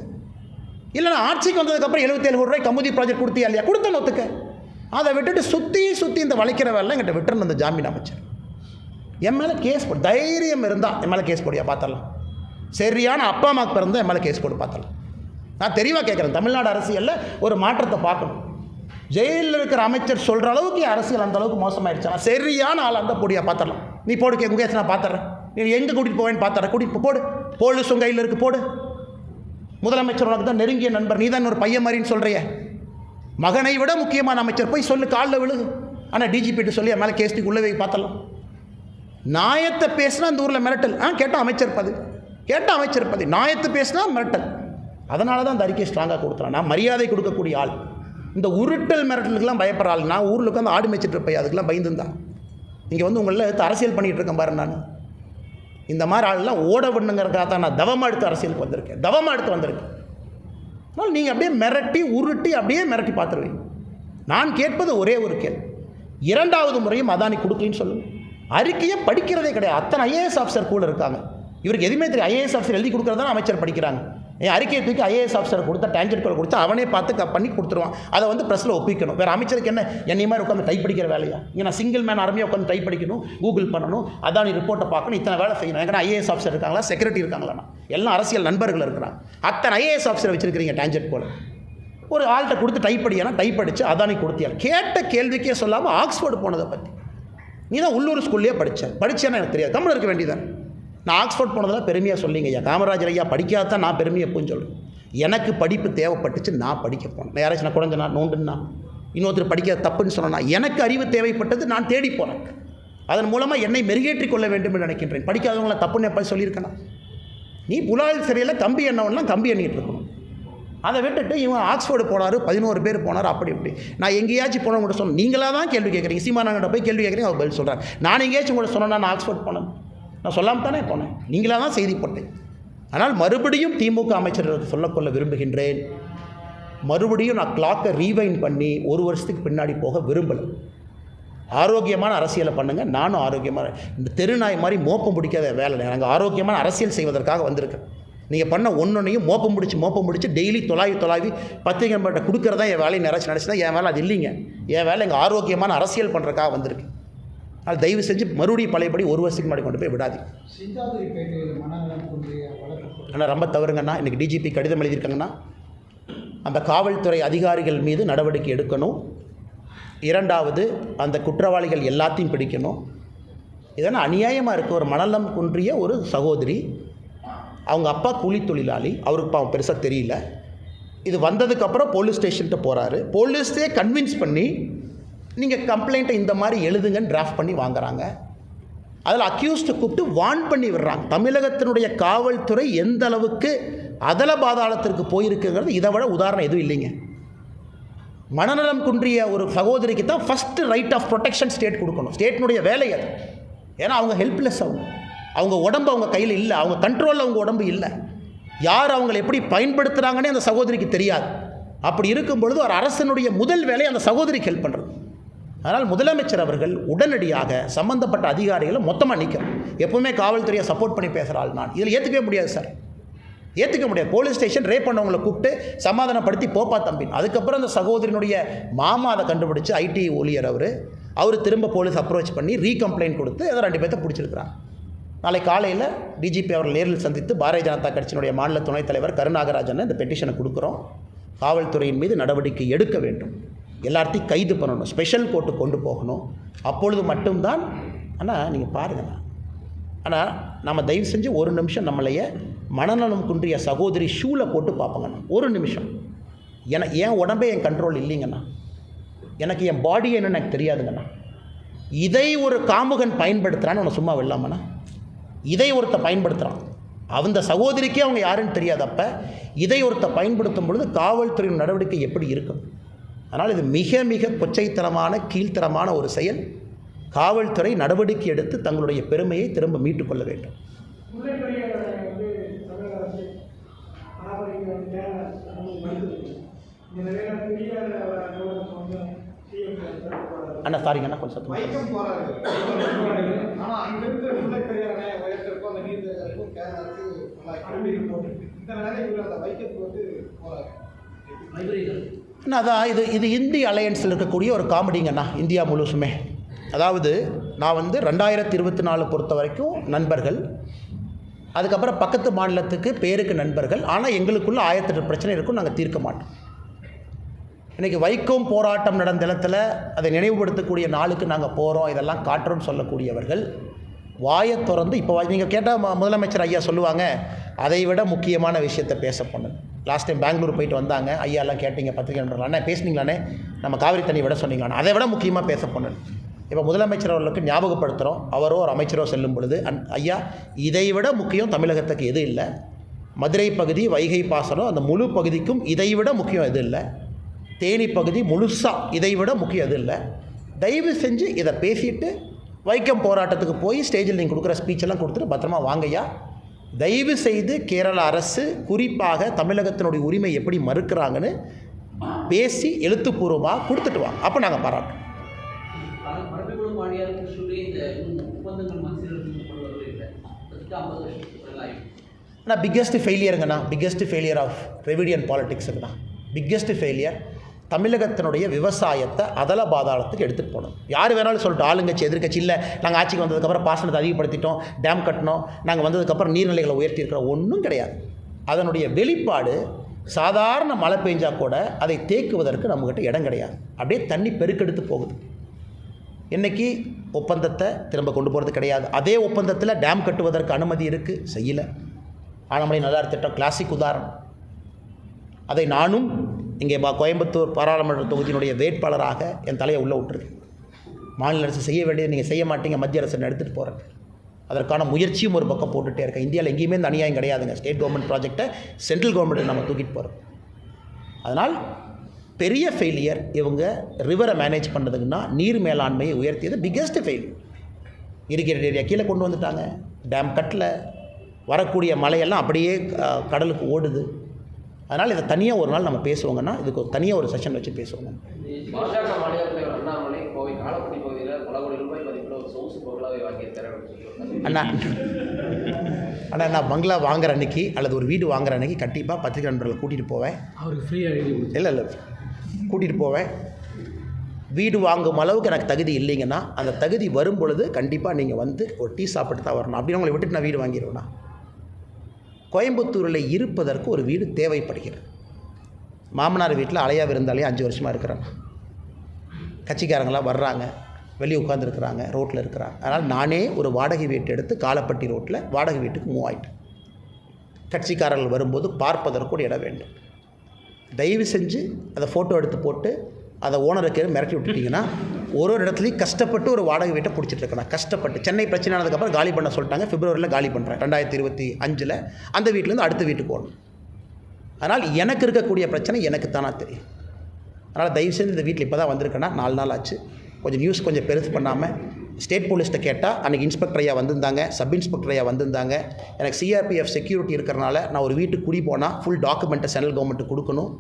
இல்லைனா ஆட்சிக்கு வந்ததுக்கப்புறம் 77 கோடி ரூபாய் கமுதி ப்ராஜெக்ட் கொடுத்தியா இல்லையா? கொடுத்த நொத்துக்க. அதை விட்டுட்டு சுற்றி இந்த வளைக்கிற வேலை என்கிட்ட விட்டுருந்த அந்த ஜாமீன் அமைச்சர் என் மேலே கேஸ் போடு. தைரியம் இருந்தால் என் மேலே கேஸ் போடியா பார்த்துடலாம். சரியான அப்பா அம்மாவுக்கு பிறந்தால் என் மேலே கேஸ் போட்டு பார்த்துடலாம். நான் தெளிவாக கேட்குறேன், தமிழ்நாடு அரசியலில் ஒரு மாற்றத்தை பார்க்கணும். ஜெயிலில் இருக்கிற அமைச்சர் சொல்கிற அளவுக்கு அரசியல் அந்த அளவுக்கு மோசமாயிடுச்சு. நான் சரியான ஆள் அந்த பொடியாக பார்த்துடலாம். நீ போடு கேஸ், நான் பார்த்துறேன். நீ எங்கே கூட்டிகிட்டு போவேன்னு பார்த்துறேன். கூட்டிகிட்டு போடு. போலீஸ் உங்கள் கையில் இருக்குது, போடு. முதலமைச்சர் உனக்கு தான் நெருங்கிய நண்பர், நீ தான் ஒரு பையன் மாதிரின்னு சொல்கிறிய. மகனை விட முக்கியமான அமைச்சர் போய் சொல்லு, காலில் விழுகு. ஆனால் டிஜிபிட்டு சொல்லி என் மேலே கேஸ்டிக்கு உள்ளே போய் பார்த்தலாம். நியாயத்தை பேசினா அந்த ஊரில் மிரட்டல். கேட்டால் அமைச்சர் பதவி, நியாயத்தை பேசினா மிரட்டல். அதனால தான் அந்த அறிக்கை ஸ்ட்ராங்காக கொடுத்துறேன். நான் மரியாதை கொடுக்கக்கூடிய ஆள். இந்த உருட்டல் மிரட்டலுக்கெல்லாம் பயப்படுற ஆள். நான் ஊரில் உட்காந்து ஆடு மேய்ச்சிட்டு இருப்பேன், அதுக்கெல்லாம் பயந்துருந்தான். இங்கே வந்து உங்களில் எடுத்து அரசியல் பண்ணிகிட்டு இருக்கேன் பாரு. நான் இந்த மாதிரி ஆள்லாம் ஓட விடணுங்கிறதுக்காக தான் நான் தவமாக எடுத்து அரசியலுக்கு வந்திருக்கேன். அதனால் நீங்கள் அப்படியே மிரட்டி பார்த்துருவீங்க. நான் கேட்பது ஒரே ஒரு கேள்வி, 2வது முறையும் அதானி கொடுக்கலின்னு சொல்லுங்கள். அறிக்கையை படிக்கிறதே கிடையாது. அத்தனை IAS ஆஃபீஸர் கூட இருக்காங்க. இவருக்கு எதுவுமே தெரியும். IAS ஆஃபீஸர் எழுதி கொடுக்குறதா அமைச்சர் படிக்கிறாங்க. என் அறிக்கையை தூக்கி IAS ஆஃபீஸர் கொடுத்தா டேஞ்சர் கோல் கொடுத்தா அவனே பார்த்து பண்ணி கொடுத்துருவான். அதை வந்து ப்ரெஸ்ஸில் ஒப்பிக்கணும். வேறு அமைச்சருக்கு என்ன என்னை மாதிரி உட்காந்து டைப் படிக்கிற வேலையா? இங்கே நான் சிங்கிள் மேன் ஆர்மியாக உட்காந்து டைப் படிக்கணும், கூகுள் பண்ணணும், அதானி ரிப்போர்ட்டை பார்க்கணும், இத்தனை வேலை செய்யணும். ஏன்னா IAS ஆஃபீஸர் இருக்காங்களா, செக்ரட்டரி இருக்காங்களா, எல்லாம் அரசியல் நண்பர்கள் இருக்கிறாங்க. அத்தனை IAS ஆஃபீஸரை வச்சுருக்கிறீங்க டேஞ்சர் கோல். ஒரு ஆள்கிட்ட கொடுத்து டைப் படியானா டைப் அடித்து அதானி கொடுத்தியா? கேட்ட கேள்விக்கே சொல்லாமல் ஆக்ஸ்ஃபோர்டு போனதை பற்றி நீ தான் உள்ளூர் ஸ்கூல்லேயே படித்தேன்னு எனக்கு தெரியாது. தமிழ் இருக்க வேண்டியதான். நான் ஆக்ஸ்ஃபோர்ட் போனதெல்லாம் பெருமையாக சொல்லிங்க ஐயா. காமராஜர் ஐயா படிக்காதான் நான் பெருமையை எப்போன்னு சொல்லுவேன். எனக்கு படிப்பு தேவைப்பட்டுச்சு, நான் படிக்க போனேன். நான் யாராச்சும் நான் குழந்தை நோண்டுன்னா இன்னொருத்தர் படிக்க தப்புன்னு சொன்னேன்னா எனக்கு அறிவு தேவைப்பட்டது, நான் தேடி போகிறேன். அதன் மூலமாக என்னை மெருகேற்றிக் கொள்ள வேண்டும் என்று நினைக்கின்றேன். படிக்காதவங்கள தப்புன்னு எப்போ சொல்லியிருக்கேன்னா? நீ புலால் சிறையில் கம்பி எண்ணவெல்லாம் கம்பி எண்ணிட்டு இருக்கணும். அதை விட்டுட்டு இவன் ஆக்ஸ்ஃபோர்டு போனார், 11 பேர் போனார், அப்படி இப்படி. நான் எங்கேயாச்சும் போனவங்கள்ட்ட சொன்னேன். நீங்களாக தான் கேள்வி கேட்குறீங்க. சீமானங்கிட்ட போய் கேள்வி கேட்குறீங்க, அவர் பதில் சொல்கிறார். நான் எங்கேயாச்சும் கூட சொன்னேன்னா நான் ஆக்ஸ்ஃபோர்ட் போனேன், நான் சொல்லாமல் தானே போனேன். நீங்களாக தான் செய்தி போட்டேன். ஆனால் மறுபடியும் திமுக அமைச்சர்களுக்கு சொல்லக்கொள்ள விரும்புகின்றேன், மறுபடியும் நான் கிளாக்கை ரீவைண்ட் பண்ணி 1 வருஷத்துக்கு பின்னாடி போக விரும்பலை. ஆரோக்கியமான அரசியலை பண்ணுங்கள். நானும் ஆரோக்கியமான இந்த தெருநாய் மாதிரி மோப்பம் பிடிக்காத வேலை. நாங்கள் ஆரோக்கியமான அரசியல் செய்வதற்காக வந்திருக்கேன். நீங்கள் பண்ண ஒன்றொன்னையும் மோப்பம் பிடிச்சி டெய்லி தொலாவி பத்திரிகை நம்பர்கிட்ட கொடுக்குறதா என் வேலையை நினச்சி நினச்சினா என் வேலை அது இல்லைங்க. என் வேலை எங்கள் ஆரோக்கியமான அரசியல் பண்ணுறதுக்காக வந்திருக்கு. அது தயவு செஞ்சு மறுபடியும் பழையபடி 1 வருஷத்துக்கு முன்னாடி கொண்டு போய் விடாது. ஆனால் ரொம்ப தவறுங்கண்ணா. இன்றைக்கி டிஜிபி கடிதம் எழுதியிருக்காங்கன்னா அந்த காவல்துறை அதிகாரிகள் மீது நடவடிக்கை எடுக்கணும். 2வது அந்த குற்றவாளிகள் எல்லாத்தையும் பிடிக்கணும். இதெல்லாம் அநியாயமாக இருக்குது. ஒரு மனநலம் குன்றிய ஒரு சகோதரி, அவங்க அப்பா கூலி தொழிலாளி, அவருக்கு பாவம் பெருசாக தெரியல. இது வந்ததுக்கப்புறம் போலீஸ் ஸ்டேஷன்கிட்ட போகிறாரு. போலீஸே கன்வின்ஸ் பண்ணி நீங்கள் கம்ப்ளைண்ட்டை இந்த மாதிரி எழுதுங்கன்னு டிராஃப்ட் பண்ணி வாங்குறாங்க. அதில் அக்யூஸ்டு கூப்பிட்டு வார்ன் பண்ணி விடுறாங்க. தமிழகத்தினுடைய காவல்துறை எந்த அளவுக்கு அதல பாதாளத்திற்கு போயிருக்குங்கிறது இதை விட உதாரணம் எதுவும் இல்லைங்க. மனநலம் குன்றிய ஒரு சகோதரிக்கு தான் first right of protection state கொடுக்கணும். ஸ்டேட்னுடைய வேலை அது. ஏன்னா அவங்க ஹெல்ப்லெஸ், அவங்க உடம்பு அவங்க கையில் இல்லை, அவங்க கண்ட்ரோலில் அவங்க உடம்பு இல்லை. யார் அவங்களை எப்படி பயன்படுத்துகிறாங்கன்னே அந்த சகோதரிக்கு தெரியாது. அப்படி இருக்கும் பொழுது ஒரு அரசனுடைய முதல் வேலை அந்த சகோதரிக்கு ஹெல்ப் பண்ணுறது. அதனால் முதலமைச்சர் அவர்கள் உடனடியாக சம்பந்தப்பட்ட அதிகாரிகளை மொத்தமாக நீக்கணும். எப்போவுமே காவல்துறையை சப்போர்ட் பண்ணி பேசுகிற ஆள் நான். இதில் ஏற்றுக்கவே முடியாது சார், ஏற்றுக்க முடியாது. போலீஸ் ஸ்டேஷன் ரேப் பண்ணவங்களை கூப்பிட்டு சமாதானப்படுத்தி போப்பா தம்பின். அதுக்கப்புறம் அந்த சகோதரியினுடைய மாமா அதை கண்டுபிடிச்சி, IT ஊழியர் அவர், அவர் திரும்ப போலீஸ் அப்ரோச் பண்ணி ரீகம்ப்ளைண்ட் கொடுத்து ஏதோ 2 பேர்த்த பிடிச்சிருக்கிறாங்க. நாளை காலையில் டிஜிபி அவர்கள் நேரில் சந்தித்து பாரதிய ஜனதா கட்சியினுடைய மாநில துணைத் தலைவர் கருநாகராஜன் இந்த பெட்டிஷனை கொடுக்குறோம். காவல்துறையின் மீது நடவடிக்கை எடுக்க வேண்டும், எல்லாத்தையும் கைது பண்ணணும், ஸ்பெஷல் கோர்ட்டு கொண்டு போகணும். அப்பொழுது மட்டும்தான். ஆனால் நீங்கள் பாருங்கண்ணா, ஆனால் நம்ம தயவு செஞ்சு ஒரு நிமிஷம் நம்மளைய மனநலம் குன்றிய சகோதரி ஷூவில் போட்டு பார்ப்போங்கண்ணா. ஒரு நிமிஷம். என் உடம்பே என் கண்ட்ரோல் இல்லைங்கண்ணா. எனக்கு என் பாடி என்னன்னு எனக்கு தெரியாதுங்கண்ணா. இதை ஒரு காமுகன் பயன்படுத்துகிறான்னு அவனை சும்மா விடலாமண்ணா. இதை ஒருத்த பயன்படுத்துகிறான், அந்த சகோதரிக்கே அவங்க யாருன்னு தெரியாதப்ப இதை ஒருத்த பயன்படுத்தும் பொழுது காவல்துறையின் நடவடிக்கை எப்படி இருக்கும்? அதனால் இது மிக மிக கொச்சைத்தனமான கீழ்த்தரமான ஒரு செயல். காவல்துறை நடவடிக்கை எடுத்து தங்களுடைய பெருமையை திரும்ப மீட்டுக்கொள்ள வேண்டும். அண்ணா சாரிங்கண்ணா, கொஞ்சம் சத்தம். அதான் இது இந்திய அலையன்ஸில் இருக்கக்கூடிய ஒரு காமெடிங்கண்ணா, இந்தியா முழுசுமே. அதாவது நான் 2024 பொறுத்த வரைக்கும் நண்பர்கள், அதுக்கப்புறம் பக்கத்து மாநிலத்துக்கு பேருக்கு நண்பர்கள், ஆனால் எங்களுக்குள்ள 1008 பிரச்சனை இருக்கும், நாங்கள் தீர்க்க மாட்டோம். இன்றைக்கி வைக்கம் போராட்டம் நடந்த இடத்துல அதை நினைவுபடுத்தக்கூடிய நாளுக்கு நாங்கள் போகிறோம், இதெல்லாம் காட்டுறோன்னு சொல்லக்கூடியவர்கள் வாயை திறந்து இப்போ நீங்கள் கேட்டால் முதலமைச்சர் ஐயா சொல்லுவாங்க, அதை விட முக்கியமான விஷயத்தை பேச போனது. லாஸ்ட் டைம் பெங்களூர் போயிட்டு வந்தாங்க, ஐயாலாம் கேட்டீங்க, பத்திரிகை நண்பர்களானே பேசுனீங்களானே, நம்ம காவிரி தண்ணி விட சொன்னீங்களானே, அதை விட முக்கியமாக பேச போனது. இப்போ முதலமைச்சர் அவர்களுக்கு ஞாபகப்படுத்துகிறோம், அவரோ ஒரு அமைச்சரோ செல்லும் பொழுது, ஐயா இதை விட முக்கியம் தமிழகத்துக்கு எது இல்லை, மதுரை பகுதி வைகை பாசனம் அந்த முழு பகுதிக்கும் இதை விட முக்கியம் எது இல்லை, தேனி பகுதி முழுசாக இதை விட முக்கியம் எது இல்லை, தயவு செஞ்சு இதை பேசிட்டு வைக்கம் போராட்டத்துக்கு போய் ஸ்டேஜில் நீங்கள் கொடுக்குற ஸ்பீச்செல்லாம் கொடுத்துட்டு பத்திரமா வாங்கய்யா. தயவு செய்து கேரள அரசு குறிப்பாக தமிழகத்தினுடைய உரிமை எப்படி மறுக்கிறாங்கன்னு பேசி எழுத்துப்பூர்வமாக கொடுத்துட்டு வாங்க, அப்போ நாங்கள் பாராட்டோம். ஆனால் பிக்கெஸ்ட் ஃபெயிலியருங்கண்ணா, பிக்கெஸ்ட் ஃபெயிலியர் ஆஃப் ரெவிடியன் பாலிட்டிக்ஸுங்கண்ணா. பிக்கெஸ்ட் ஃபெயிலியர் தமிழகத்தினுடைய விவசாயத்தை அதல பாதாளத்துக்கு எடுத்துகிட்டு போகணும். யார் வேணாலும் சொல்லிட்டு, ஆளுங்கட்சி எதிர்க்கட்சி இல்லை, நாங்கள் ஆட்சிக்கு வந்ததுக்கப்புறம் பாசனத்தை அதிகப்படுத்திட்டோம், டேம் கட்டினோம், நாங்கள் வந்ததுக்கப்புறம் நீர்நிலைகளை உயர்த்தியிருக்கிறோம், ஒன்றும் கிடையாது. அதனுடைய வெளிப்பாடு சாதாரண மழை பெஞ்சால் கூட அதை தேக்குவதற்கு நம்மக்கிட்ட இடம் கிடையாது, அப்படியே தண்ணி பெருக்கெடுத்து போகுது. இன்றைக்கி ஒப்பந்தத்தை திரும்ப கொண்டு போகிறது கிடையாது. அதே ஒப்பந்தத்தில் டேம் கட்டுவதற்கு அனுமதி இருக்குது, செய்யலை. ஆனமலை நல்லார் திட்டம் கிளாசிக் உதாரணம். அதை நானும் இங்கே கோயம்புத்தூர் பாராளுமன்ற தொகுதியினுடைய வேட்பாளராக என் தலையை உள்ளே விட்டுருக்கேன். மாநில அரசு செய்ய வேண்டியது நீங்கள் செய்ய மாட்டீங்க, மத்திய அரசு எடுத்துகிட்டு போகிறேன். அதற்கான முயற்சியும் ஒரு பக்கம் போட்டுகிட்டே இருக்கேன். இந்தியாவில் எங்கேயுமே இந்த அநியாயம் கிடையாதுங்க. ஸ்டேட் கவர்மெண்ட் ப்ராஜெக்டை சென்ட்ரல் கவர்மெண்ட்டை நம்ம தூக்கிட்டு போகிறோம். அதனால் பெரிய ஃபெயிலியர் இவங்க ரிவரை மேனேஜ் பண்ணுறதுக்குன்னா நீர் மேலாண்மையை உயர்த்தியது பிக்கெஸ்ட் ஃபெயிலியர். இரிகேட்டட் ஏரியா கீழே கொண்டு வந்துட்டாங்க, டேம் கட்டில் வரக்கூடிய மழையெல்லாம் அப்படியே கடலுக்கு ஓடுது. அதனால் இதை தனியாக ஒரு நாள் நம்ம பேசுவோங்கன்னா, இதுக்கு தனியாக ஒரு செஷன் வச்சு பேசுவோங்க. பாஜக மாநில தலைவர் அண்ணாமலை கோவை காலப்பட்டி பகுதியில் பல கோடி ரூபாய் மதிப்பில் ஒரு சொகுசு பங்களாவை வாங்கியிருக்காரு. அண்ணா நான் பங்களா வாங்குற அன்றைக்கி அல்லது ஒரு வீடு வாங்குற அன்றைக்கி கண்டிப்பாக பத்திரிகை நண்பர்களை கூட்டிகிட்டு போவேன். அவருக்கு ஃப்ரீயாக இல்லை கூட்டிகிட்டு போவேன். வீடு வாங்கும் அளவுக்கு எனக்கு தகுதி இல்லைங்கன்னா, அந்த தகுதி வரும் பொழுது கண்டிப்பாக நீங்கள் வந்து ஒரு டீ சாப்பிட்டு தான் வரணும். அப்படின்னு உங்களை விட்டுட்டு நான் வீடு வாங்கிடுவேண்ணா. கோயம்புத்தூரில் இருப்பதற்கு ஒரு வீடு தேவைப்படுகிறது. மாமனார் வீட்டில் அலையா விருந்தாலே 5 வருஷமாக இருக்கிறாங்க. கட்சிக்காரங்களாம் வர்றாங்க, வெளியே உட்காந்துருக்குறாங்க, ரோட்டில் இருக்கிறாங்க. அதனால் நானே ஒரு வாடகை வீட்டு எடுத்து காலப்பட்டி ரோட்டில் வாடகை வீட்டுக்கு மூவ் ஆகிட்டேன். கட்சிக்காரர்கள் வரும்போது பார்ப்பதற்கு ஒரு இடம் வேண்டும். தயவு செஞ்சு அதை ஃபோட்டோ எடுத்து போட்டு அதை ஓனருக்கு மிரட்டி விட்டுட்டிங்கன்னா, ஒரு இடத்துலையும் கஷ்டப்பட்டு ஒரு வாடகை வீட்டை பிடிச்சிட்ருக்கேன். கஷ்டப்பட்டு சென்னை பிரச்சனை ஆனதுக்கப்புறம் காலி பண்ண சொல்லிட்டாங்க. பிப்ரவரியில் காலி பண்ணுறேன் 2025. அந்த வீட்டிலேருந்து அடுத்த வீட்டுக்கு போகணும். அதனால் எனக்கு இருக்கக்கூடிய பிரச்சனை எனக்கு தானா தெரியும். அதனால் தயவுசெய்து இந்த வீட்டில் இப்போ தான் வந்திருக்கேன்னா 4 நாள் ஆச்சு. கொஞ்சம் நியூஸ் கொஞ்சம் பெருசு பண்ணாமல் ஸ்டேட் போலீஸ்கிட்ட கேட்டால் அன்றைக்கி இன்ஸ்பெக்டர் ஐயா வந்திருந்தாங்க, சப் இன்ஸ்பெக்டர் ஐயா வந்திருந்தாங்க. எனக்கு சிஆர்பிஎஃப் செக்யூரிட்டி இருக்கிறனால நான் ஒரு வீட்டுக்கு குடி போனால் ஃபுல் டாக்குமெண்ட்டை சென்ட்ரல் கவர்மெண்ட்டு கொடுக்கணும்,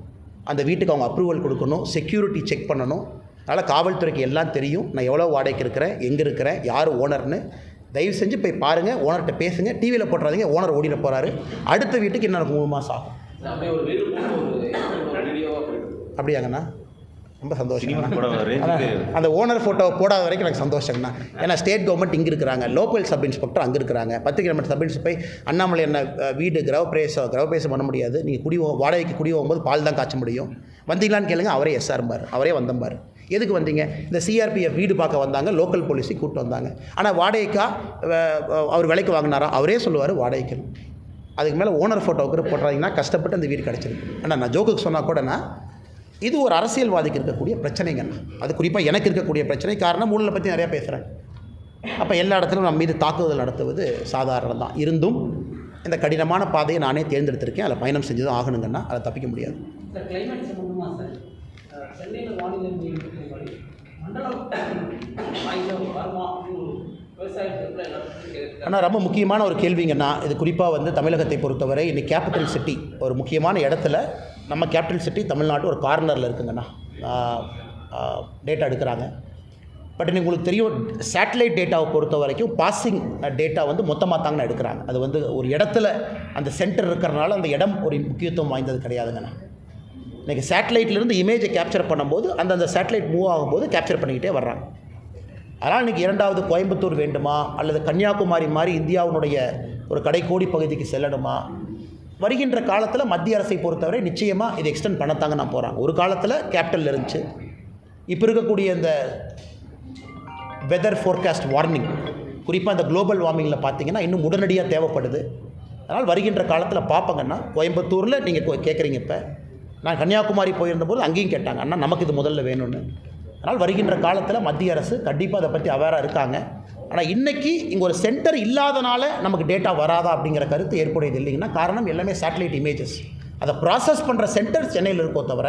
அந்த வீட்டுக்கு அவங்க அப்ரூவல் கொடுக்கணும், செக்யூரிட்டி செக் பண்ணணும். அதனால் காவல்துறைக்கு எல்லாம் தெரியும், நான் எவ்வளோ வாடகைக்கு இருக்கிறேன், எங்கே இருக்கிறேன், யார் ஓனர்னு. தயவு செஞ்சு போய் பாருங்கள், ஓனர்கிட்ட பேசுங்க. டிவியில் போட்டுறாதீங்க, ஓனர் ஓடிட போகிறாரு. அடுத்த வீட்டுக்கு இன்னும் 3 மாதம் ஆகும். அப்படியாங்கண்ணா? ரொம்ப சந்தோஷம். சினிமா கூட ரேஞ்சுக்கு அந்த ஓனர் ஃபோட்டோவை போடாத வரைக்கும் எனக்கு சந்தோஷங்கண்ணா. ஏன்னா ஸ்டேட் கவர்மெண்ட் இங்கே இருக்கிறாங்க, லோக்கல் சப் இன்ஸ்பெக்டர் அங்கே இருக்கிறாங்க, 10 கிலோமீட்டர் சப் இன்ஸ்பெக்டர் போய் அண்ணாமலை என்ன வீடு கிரகப்பிரவேசம் பண்ண முடியாது, நீங்கள் வாடகைக்கு குடி போகும்போது பால் தான் காய்ச்ச முடியும், வந்தீங்களான்னு கேளுங்க, அவரே எஸ்ஆர்ம்பார், அவரே வந்தம்பார். எதுக்கு வந்தீங்க? இந்த சிஆர்பிஎஃப் வீடு பார்க்க வந்தாங்க, லோக்கல் போலீஸை கூப்பிட்டு வந்தாங்க. ஆனால் வாடகைக்கா அவர் விலைக்கு வாங்கினாரா? அவரே சொல்லுவார் வாடகைக்கு. அதுக்கு மேலே ஓனர் ஃபோட்டோவுக்கு போட்டுறாங்கன்னா கஷ்டப்பட்டு அந்த வீடு கிடச்சிருக்கு. ஆனால் நான் ஜோக்குக்கு சொன்னால் கூடனா இது ஒரு அரசியல்வாதிக்கு இருக்கக்கூடிய பிரச்சனைங்கண்ணா. அது குறிப்பாக எனக்கு இருக்கக்கூடிய பிரச்சனை. காரணம் ஊழலை பற்றி நிறையா பேசுகிறேன். அப்போ எல்லா இடத்துலையும் நம்ம மீது தாக்குதல் நடத்துவது சாதாரணம் தான். இருந்தும் இந்த கடினமான பாதையை நானே தேர்ந்தெடுத்திருக்கேன். அதில் பயணம் செஞ்சு தான் ஆகணுங்கன்னா அதை தப்பிக்க முடியாது. சார் கிளைமேட் சம்பந்தமாக சார் சென்னையில் வானிலை மையத்தின்படி மண்டலம் வருமா விவசாயத்தில் ஆனால் ரொம்ப முக்கியமான ஒரு கேள்விங்கன்னா, இது குறிப்பாக வந்து தமிழகத்தை பொறுத்தவரை இன்னைக்கு கேபிட்டல் சிட்டி ஒரு முக்கியமான இடத்துல, நம்ம கேபிட்டல் சிட்டி தமிழ்நாட்டு ஒரு கார்னரில் இருக்குங்கண்ணா. டேட்டா எடுக்கிறாங்க. பட் இன்னைக்கு உங்களுக்கு தெரியும், சேட்டலைட் டேட்டாவை பொறுத்த வரைக்கும் பாசிங் டேட்டா வந்து மொத்தமாக தாங்கண்ணா எடுக்கிறாங்க. அது வந்து ஒரு இடத்துல அந்த சென்டர் இருக்கிறனால அந்த இடம் ஒரு முக்கியத்துவம் வாய்ந்தது கிடையாதுங்கண்ணா. இன்றைக்கி சேட்டலைட்லேருந்து இமேஜை கேப்சர் பண்ணும்போது அந்த சேட்டலைட் மூவ் ஆகும்போது கேப்சர் பண்ணிக்கிட்டே வர்றாங்க. அதனால் இன்றைக்கி இரண்டாவது கோயம்புத்தூர் வேண்டுமா அல்லது கன்னியாகுமரி மாதிரி இந்தியாவினுடைய ஒரு கடைக்கோடி பகுதிக்கு செல்லணுமா? வருகின்ற காலத்தில் மத்திய அரசை பொறுத்தவரை நிச்சயமாக இதை எக்ஸ்டெண்ட் பண்ணத்தாங்க நான் போகிறாங்க. ஒரு காலத்தில் கேபிட்டல் இருந்துச்சு. இப்போ இருக்கக்கூடிய இந்த வெதர் ஃபோர்காஸ்ட் வார்னிங், குறிப்பாக இந்த குளோபல் வார்மிங்கில் பார்த்தீங்கன்னா இன்னும் உடனடியாக தேவைப்படுது. அதனால் வருகின்ற காலத்தில் பார்ப்பங்கன்னா, கோயம்புத்தூரில் நீங்கள் கேட்குறீங்க. இப்போ நான் கன்னியாகுமரி போயிருந்தபோது அங்கேயும் கேட்டாங்க, அண்ணா நமக்கு இது முதல்ல வேணும்னு. அதனால் வருகின்ற காலத்தில் மத்திய அரசு கண்டிப்பாக அதை பற்றி அவேராக இருக்காங்க. ஆனால் இன்றைக்கி இங்கே ஒரு சென்டர் இல்லாதனால நமக்கு டேட்டா வராதா அப்படிங்கிற கருத்து ஏற்புடையது இல்லைங்கன்னா, காரணம் எல்லாமே சேட்டலைட் இமேஜஸ். அதை ப்ராசஸ் பண்ணுற சென்டர் சென்னையில் இருக்கோ தவிர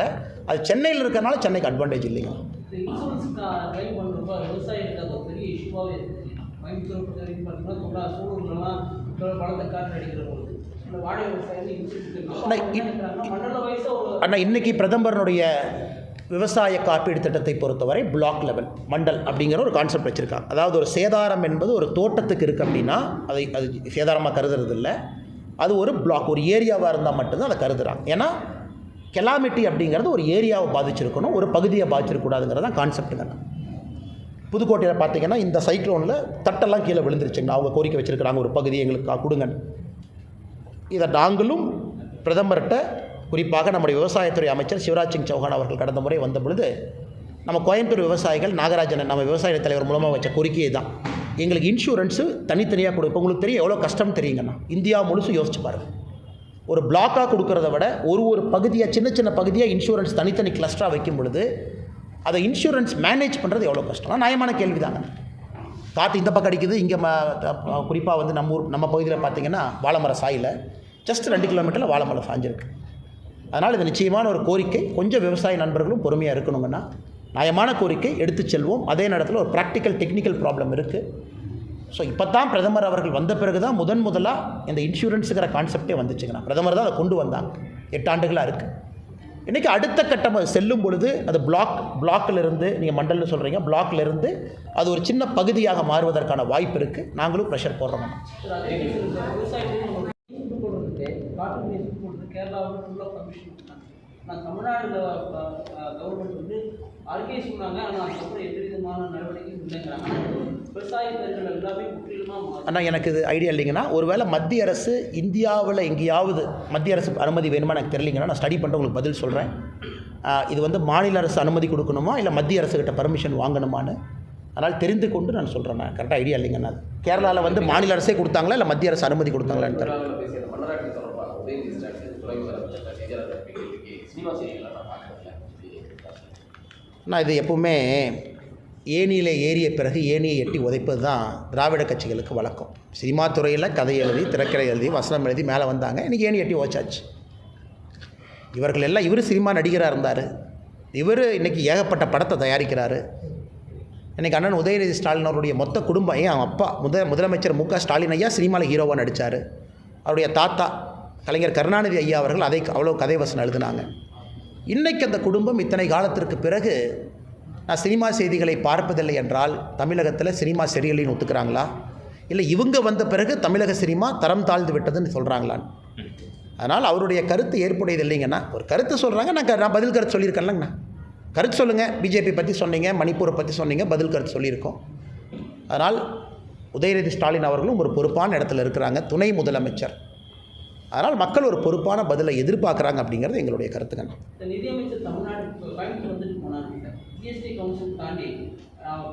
அது சென்னையில் இருக்கிறனால சென்னைக்கு அட்வான்டேஜ் இல்லைங்க. இன்சூரன்ஸ் கிளைம் பண்ணுறப்ப விவசாயிகளுக்கு அது ஒரு பெரிய இஷ்யூவாகவே இருக்குது. கோயம்புத்தூர் பொறுத்த வரைக்கும் பார்த்தீங்கன்னா சூழல்லாம் பழத்தை காற்று அடிக்கிற பொழுது அந்த வாடகை விவசாயி இன்சூரன்ஸ் மண்டல வயசாக ஒரு ஆனால் இன்றைக்கி பிரதமருடைய விவசாய காப்பீடு திட்டத்தை பொறுத்தவரை பிளாக் லெவல் மண்டல் அப்படிங்கிற ஒரு கான்செப்ட் வச்சுருக்காங்க. அதாவது ஒரு சேதாரம் என்பது ஒரு தோட்டத்துக்கு இருக்குது அப்படின்னா அது சேதாரமாக கருதுறது இல்லை. அது ஒரு பிளாக், ஒரு ஏரியாவாக இருந்தால் மட்டும்தான் அதை கருதுகிறாங்க. ஏன்னா கெலாமிட்டி அப்படிங்கிறது ஒரு ஏரியாவை பாதிச்சிருக்கணும், ஒரு பகுதியை பாதிச்சிருக்கூடாதுங்கிறது தான் கான்செப்ட்டுங்க. புதுக்கோட்டையில் பார்த்தீங்கன்னா இந்த சைக்ளோனில் தட்டெல்லாம் கீழே விழுந்துருச்சுங்க. அவங்க கோரிக்கை வச்சுருக்கிறாங்க, ஒரு பகுதி எங்களுக்கு கொடுங்க. இதை நாங்களும் பிரதமர்கிட்ட, குறிப்பாக நம்முடைய விவசாயத்துறை அமைச்சர் சிவராஜ் சிங் சௌஹான் அவர்கள் கடந்த முறை வந்த பொழுது, நம்ம கோயம்புத்தூர் விவசாயிகள் நாகராஜன் நம்ம விவசாய தலைவர் மூலமாக வச்ச கோரிக்கையை தான், எங்களுக்கு இன்சூரன்ஸு தனித்தனியாக கொடுப்போம். உங்களுக்கு தெரியும் எவ்வளோ கஷ்டம் தெரியுங்கண்ணா. இந்தியா முழுசு யோசிச்சு பாருங்கள். ஒரு பிளாக்காக கொடுக்குறத விட ஒரு பகுதியாக சின்ன பகுதியாக இன்சூரன்ஸ் தனித்தனி கிளஸ்டராக வைக்கும் பொழுது அதை இன்சூரன்ஸ் மேனேஜ் பண்ணுறது எவ்வளோ கஷ்டம். நியாயமான கேள்வி தாங்க. காற்று இந்த பக்கம் அடிக்குது, இங்கே குறிப்பாக வந்து நம்ம பகுதியில் பார்த்திங்கன்னா வாழைமரம் சாயில் ஜஸ்ட் 2 கிலோமீட்டரில் வாழைமரம் சாஞ்சிருக்கு. அதனால் இது நிச்சயமான ஒரு கோரிக்கை. கொஞ்சம் விவசாய நண்பர்களும் பொறுமையாக இருக்கணுங்கன்னா, நியாயமான கோரிக்கை எடுத்து செல்வோம். அதே நேரத்தில் ஒரு ப்ராக்டிக்கல் டெக்னிக்கல் ப்ராப்ளம் இருக்குது. ஸோ இப்போ தான் பிரதமர் அவர்கள் வந்த பிறகு தான் முதலாக இந்த இன்சூரன்ஸுங்கிற கான்செப்டே வந்துச்சுங்கண்ணா. பிரதமர் தான் அதை கொண்டு வந்தாங்க. 8 ஆண்டுகளாக இருக்குது. இன்றைக்கி அடுத்த கட்டம் செல்லும் பொழுது அது பிளாக்கிலிருந்து, நீங்கள் மண்டல்னு சொல்கிறீங்க, பிளாக்கிலிருந்து அது ஒரு சின்ன பகுதியாக மாறுவதற்கான வாய்ப்பு இருக்குது. நாங்களும் ப்ரெஷர் போடுறோம். கேரளாவில் ஃபுல்லாக பர்மிஷன் கொடுத்தாங்க. நான் தமிழ்நாடு கவர்மெண்ட் வந்து அறிக்கை சொன்னாங்க. ஆனால் அதுக்கப்புறம் எந்த விதமான நடவடிக்கையும் இல்லைங்கிறாங்க. விவசாய பயிர்கள் எல்லாமே முற்றிலுமாக. ஆனால் எனக்கு இது ஐடியா இல்லைங்கன்னா, ஒருவேளை மத்திய அரசு இந்தியாவில் எங்கேயாவது மத்திய அரசு அனுமதி வேணுமா எனக்கு தெரியலைங்கன்னா, நான் ஸ்டடி பண்ணிட்டு உங்களுக்கு பதில் சொல்கிறேன். இது வந்து மாநில அரசு அனுமதி கொடுக்கணுமா இல்லை மத்திய அரசுக்கிட்ட பர்மிஷன் வாங்கணுமான்னு அதனால் தெரிந்து கொண்டு நான் சொல்கிறேன். நான் கரெக்டாக ஐடியா இல்லைங்கண்ணா. கேரளாவில் வந்து மாநில அரசே கொடுத்தாங்களா இல்லை மத்திய அரசு அனுமதி கொடுத்தாங்களான்னு தெரியல. நான் இது எப்பவுமே ஏணியில் ஏறிய பிறகு ஏணியை எட்டி உதைப்பது தான் திராவிட கட்சிகளுக்கு வழக்கம். சினிமா துறையில் கதை எழுதி, திரைக்கதை எழுதி, வசனம் எழுதி மேலே வந்தாங்க. இன்றைக்கி ஏணி எட்டி உதைச்சாச்சு. இவர்கள் எல்லாம், இவர் சினிமா நடிகராக இருந்தார், இவர் இன்றைக்கி ஏகப்பட்ட படத்தை தயாரிக்கிறார். இன்றைக்கி அண்ணன் உதயநிதி ஸ்டாலின் அவருடைய மொத்த குடும்பம், அவங்க அப்பா முதலமைச்சர் மு க ஸ்டாலின் ஐயா சினிமாவில் ஹீரோவாக நடித்தார். அவருடைய தாத்தா கலைஞர் கருணாநிதி ஐயா அவர்கள் அவ்வளோ கதை வசனம் எழுதினாங்க. இன்றைக்கு அந்த குடும்பம் இத்தனை காலத்திற்கு பிறகு நான் சினிமா செய்திகளை பார்ப்பதில்லை என்றால் தமிழகத்தில் சினிமா சரியில்லைன்னு ஒத்துக்கிறாங்களா, இல்லை இவங்க வந்த பிறகு தமிழக சினிமா தரம் தாழ்ந்து விட்டதுன்னு சொல்கிறாங்களான்னு. அதனால் அவருடைய கருத்து ஏற்புடையது இல்லைங்கன்னா, ஒரு கருத்து சொல்கிறாங்க, நான் பதில் கருத்து சொல்லியிருக்கேன்லங்கண்ணா. கருத்து சொல்லுங்கள். பிஜேபி பற்றி சொன்னீங்க, மணிப்பூரை பற்றி சொன்னீங்க, பதில் கருத்து சொல்லியிருக்கோம். அதனால் உதயநிதி ஸ்டாலின் அவர்களும் ஒரு பொறுப்பான இடத்துல இருக்கிறாங்க, துணை முதலமைச்சர். அதனால் மக்கள் ஒரு பொறுப்பான பதிலை எதிர்பார்க்குறாங்க அப்படிங்கிறது எங்களுடைய கருத்துங்க. நிதியமைச்சர் தமிழ்நாடு கோயம்புத்தூர் வந்துட்டு போனாங்க. ஜிஎஸ்டி கவுன்சில் தாண்டி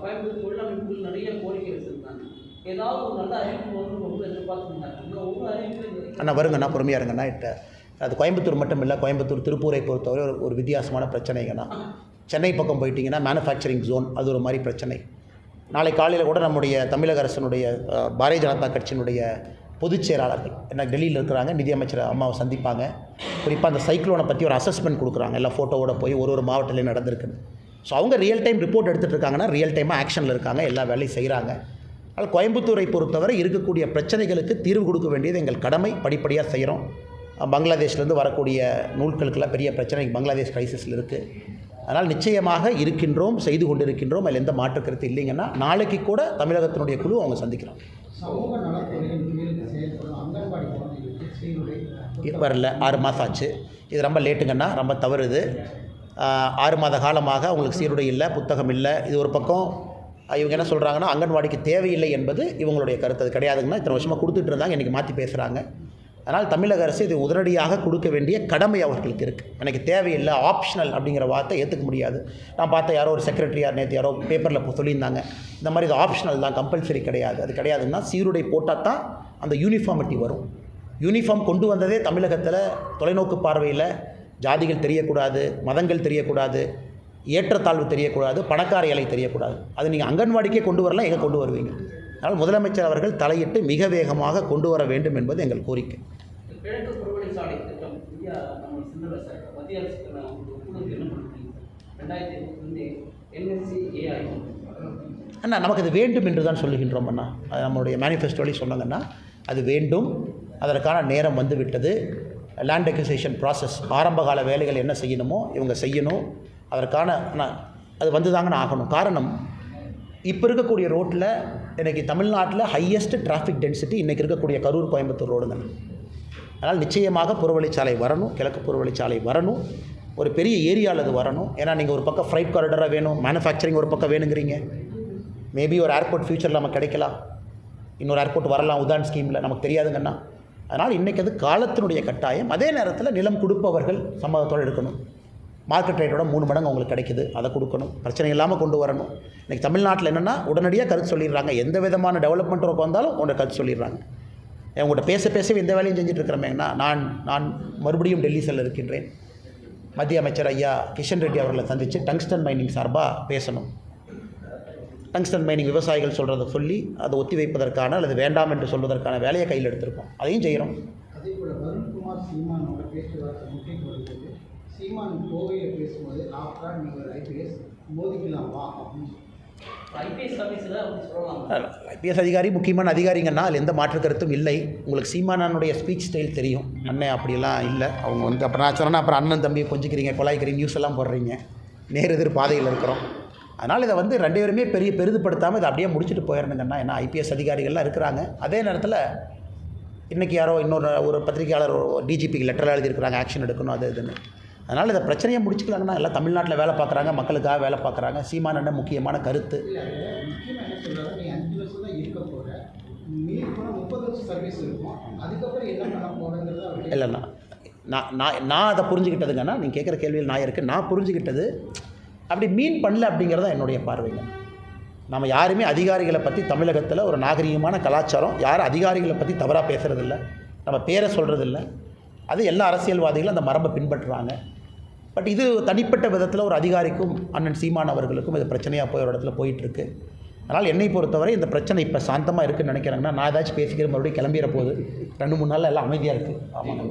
கோயம்புத்தூர் தொழிலமைப்புகள் நிறைய கோரிக்கை வச்சுருந்தாங்க. ஏதாவது ஒரு நல்ல அறிவிப்பு வந்து ரொம்ப எதிர்பார்த்துருந்தாங்க. ஒவ்வொரு அறிவிப்பு அண்ணா வருங்கண்ணா, பொறுமையாக இருங்கண்ணா. அது கோயம்புத்தூர் மட்டும் இல்லை, கோயம்புத்தூர் திருப்பூரை பொறுத்தவரை ஒரு வித்தியாசமான பிரச்சனைங்கண்ணா. சென்னை பக்கம் போயிட்டிங்கன்னா மேனுஃபேக்சரிங் ஜோன், அது ஒரு மாதிரி பிரச்சனை. நாளை காலையில் கூட நம்முடைய தமிழக அரசினுடைய பாரதிய ஜனதா கட்சியினுடைய பொதுச் செயலாளர்கள் என்ன டெல்லியில் இருக்கிறாங்க, நிதியமைச்சர் அம்மாவை சந்திப்பாங்க. குறிப்பாக அந்த சைக்ளோனை பற்றி ஒரு அசஸ்மெண்ட் கொடுக்குறாங்க, எல்லாம் ஃபோட்டோவோட போய் ஒரு மாவட்டத்தில் நடந்திருக்குன்னு. ஸோ அவங்க ரியல் டைம் ரிப்போர்ட் எடுத்துகிட்டு இருக்காங்கன்னா ரியல் டைமாக ஆக்ஷனில் இருக்காங்க, எல்லா வேலையும் செய்கிறாங்க. அதனால் கோயம்புத்தூரை பொறுத்தவரை இருக்கக்கூடிய பிரச்சனைகளுக்கு தீர்வு கொடுக்க வேண்டியது எங்கள் கடமை, படிப்படியாக செய்கிறோம். பங்களாதேஷ்லேருந்து வரக்கூடிய நூல்களுக்கெல்லாம் பெரிய பிரச்சனை பங்களாதேஷ் கிரைசிஸில் இருக்குது. அதனால் நிச்சயமாக இருக்கின்றோம், செய்து கொண்டிருக்கின்றோம். அதில் எந்த மாற்று கருத்து இல்லைங்கன்னா நாளைக்கு கூட தமிழகத்தினுடைய குழு அவங்க சந்திக்கிறோம். சமூக நலத்துறையின் கீழ் செயல்படும் அங்கன்வாடி குழந்தைகளுக்கு வரல 6 மாதம் ஆச்சு. இது ரொம்ப லேட்டுங்கன்னா, ரொம்ப தவறுது. 6 மாத காலமாக அவங்களுக்கு சீருடை இல்லை, புத்தகம் இல்லை. இது ஒரு பக்கம். இவங்க என்ன சொல்கிறாங்கன்னா அங்கன்வாடிக்கு தேவையில்லை என்பது இவங்களுடைய கருத்து. அது கிடையாதுங்கன்னா இத்தனை வருஷமாக கொடுத்துட்டு இருந்தாங்க, இன்றைக்கி மாற்றி பேசுகிறாங்க. அதனால் தமிழக அரசு இது உடனடியாக கொடுக்க வேண்டிய கடமை அவர்களுக்கு இருக்குது. எனக்கு தேவையில்லை, ஆப்ஷனல் அப்படிங்கிற வார்த்தை ஏற்றுக்க முடியாது. நான் பார்த்த யாரோ ஒரு செக்ரட்டரியார் நேற்று யாரோ பேப்பரில் சொல்லியிருந்தாங்க, இந்த மாதிரி இது ஆப்ஷனல் தான், கம்பல்சரி கிடையாது. அது கிடையாதுன்னா சீருடை போட்டால் தான் அந்த யூனிஃபார்மிட்டி வரும். யூனிஃபார்ம் கொண்டு வந்ததே தமிழகத்தில் தொலைநோக்கு பார்வையில் ஜாதிகள் தெரியக்கூடாது, மதங்கள் தெரியக்கூடாது, ஏற்றத்தாழ்வு தெரியக்கூடாது, பணக்கார ஏழை தெரியக்கூடாது. அது நீங்கள் அங்கன்வாடிக்கே கொண்டு வரலாம், எங்கே கொண்டு வருவீங்க? அதனால் முதலமைச்சர் அவர்கள் தலையிட்டு மிக வேகமாக கொண்டு வர வேண்டும் என்பது எங்கள் கோரிக்கை. கிழக்கு புறவழிச்சாலை திட்டம் இந்தியா நம்ம சின்னல சார் மத்திய அரசுக்கு நான் ஒப்புதல் என்ன பண்ணுறீங்க? 2022 NSCAI அண்ணா நமக்கு அது வேண்டும் என்று தான் சொல்லுகின்றோம் அண்ணா. அது நம்மளுடைய மேனிஃபெஸ்டோலையும் சொன்னாங்கன்னா அது வேண்டும், அதற்கான நேரம் வந்து விட்டது. லேண்ட் அக்விசிஷன் ப்ராசஸ், ஆரம்பகால வேலைகள் என்ன செய்யணுமோ இவங்க செய்யணும். அதற்கான அது வந்து தாங்கன்னு ஆகணும். காரணம், இப்போ இருக்கக்கூடிய ரோட்டில் இன்றைக்கி தமிழ்நாட்டில் ஹையஸ்ட் டிராஃபிக் டென்சிட்டி இன்றைக்கி இருக்கக்கூடிய கரூர் கோயம்புத்தூர் ரோடுங்க. அதனால் நிச்சயமாக புறவழிச்சாலை வரணும், கிழக்கு புறவழிச்சாலை வரணும், ஒரு பெரிய ஏரியாவில் அது வரணும். ஏன்னா நீங்கள் ஒரு பக்கம் ஃப்ரைட் காரிடராக வேணும், மேனுஃபேக்சரிங் ஒரு பக்கம் வேணுங்கிறீங்க. மேபி ஒரு ஏர்போர்ட் ஃபியூச்சரில் நமக்கு கிடைக்கலாம், இன்னொரு ஏர்போர்ட் வரலாம் உதான் ஸ்கீமில், நமக்கு தெரியாதுங்கண்ணா. அதனால் இன்றைக்கி அது காலத்தினுடைய கட்டாயம். அதே நேரத்தில் நிலம் கொடுப்பவர்கள் சம்மதத்தோடு எடுக்கணும். மார்க்கெட் ரேட்டோட 3 மடங்கு அவங்களுக்கு கிடைக்குது, அதை கொடுக்கணும். பிரச்சனை இல்லாமல் கொண்டு வரணும். இன்றைக்கி தமிழ்நாட்டில் என்னென்னா உடனடியாக கருத்து சொல்லிடுறாங்க, எந்த விதமான டெவலப்மெண்ட் ஒர்க் வந்தாலும் உங்களோட கருத்து சொல்லிடுறாங்க. உங்கள்கிட்ட பேசவே எந்த வேலையும் செஞ்சுட்டு இருக்கிறமேங்கன்னா நான் மறுபடியும் டெல்லி செல்ல இருக்கின்றேன். மத்திய அமைச்சர் ஐயா கிஷன் ரெட்டி அவர்களை சந்தித்து டங்ஸ்டன் மைனிங் சார்பாக பேசணும். டங்ஸ்டன் மைனிங் விவசாயிகள் சொல்கிறத சொல்லி அதை ஒத்தி வைப்பதற்கான அல்லது வேண்டாம் என்று சொல்வதற்கான வேலையை கையில் எடுத்திருக்கோம், அதையும் செய்கிறோம். அதே போல் வருண்குமார் சீமானோட பேச்சுவார்த்தை முக்கியம் வருகிறது. சீமான் கோவையில் பேசும்போது ஆஃப்டர் நீங்கள் ஐபிஎஸ் மோதிக்கலாம் வா அப்படின்னு ஐபிஎஸ் ஆஃபீஸில் அப்படி சொல்லலாம். ஐபிஎஸ் அதிகாரி முக்கியமான அதிகாரிங்கன்னா அதில் எந்த மாற்று கருத்தும் இல்லை. உங்களுக்கு சீமானனுடைய ஸ்பீச் ஸ்டைல் தெரியும். அண்ணன் அப்படிலாம் இல்லை. அவங்க வந்து அப்புறம் நான் சொன்னேன்னா அப்புறம் அண்ணன் தம்பியை கொஞ்சிக்கிறீங்க, கொலாய்க்கிறீங்க, நியூஸ் எல்லாம் போடுறீங்க, நேர் எதிர் பாதையில் இருக்கிறோம். அதனால் இதை வந்து 2 பேருமே பெரிதுபடுத்தாமல் இதை அப்படியே முடிச்சுட்டு போயிடணுங்கன்னா. ஏன்னா ஐபிஎஸ் அதிகாரிகள்லாம் இருக்கிறாங்க. அதே நேரத்தில் இன்றைக்கி யாரோ ஒரு பத்திரிகையாளர் டிஜிபிக்கு லெட்டர் எழுதியிருக்கிறாங்க, ஆக்ஷன் எடுக்கணும் அது இதுன்னு. அதனால் இதை பிரச்சனையை முடிச்சுக்கலாங்கன்னா எல்லாம் தமிழ்நாட்டில் வேலை பார்க்குறாங்க, மக்களுக்காக வேலை பார்க்குறாங்க. சீமானண்ண முக்கியமான கருத்து. முக்கியமாக என்ன சொல்கிறாங்க, நீ 5 வருஷம் தான் இருக்க போகிற, மீறி போனால் 30 வருஷம் சர்வீஸ் இருக்கும், அதுக்கப்புறம் என்ன பண்ண போகிறேங்கிறது இல்லைண்ணா. நான் அதை புரிஞ்சுக்கிட்டதுங்கன்னா, நீங்கள் கேட்குற கேள்வியில் நான் இருக்குது. நான் புரிஞ்சுக்கிட்டது அப்படி மீன் பண்ணல அப்படிங்கிறத என்னுடைய பார்வைங்க. நம்ம யாருமே அதிகாரிகளை பற்றி தமிழகத்தில் ஒரு நாகரிகமான கலாச்சாரம், யாரும் அதிகாரிகளை பற்றி தவறாக பேசுகிறதில்ல, நம்ம பேரை சொல்கிறதில்ல. அது எல்லா அரசியல்வாதிகளும் அந்த மரபை பின்பற்றுறாங்க. பட் இது தனிப்பட்ட விதத்தில் ஒரு அதிகாரிக்கும் அண்ணன் சீமான் அவர்களுக்கும் இது பிரச்சனையாக போய் ஒரு இடத்துல போயிட்டுருக்கு. அதனால் என்னை பொறுத்தவரை இந்த பிரச்சனை இப்போ சாந்தமாக இருக்குதுன்னு நினைக்கிறாங்கன்னா, நான் ஏதாச்சும் பேசிக்கிற மறுபடியும் கிளம்பிற போது 2-3 நாளில் எல்லாம் அமைதியாக இருக்குது. ஆமாங்க.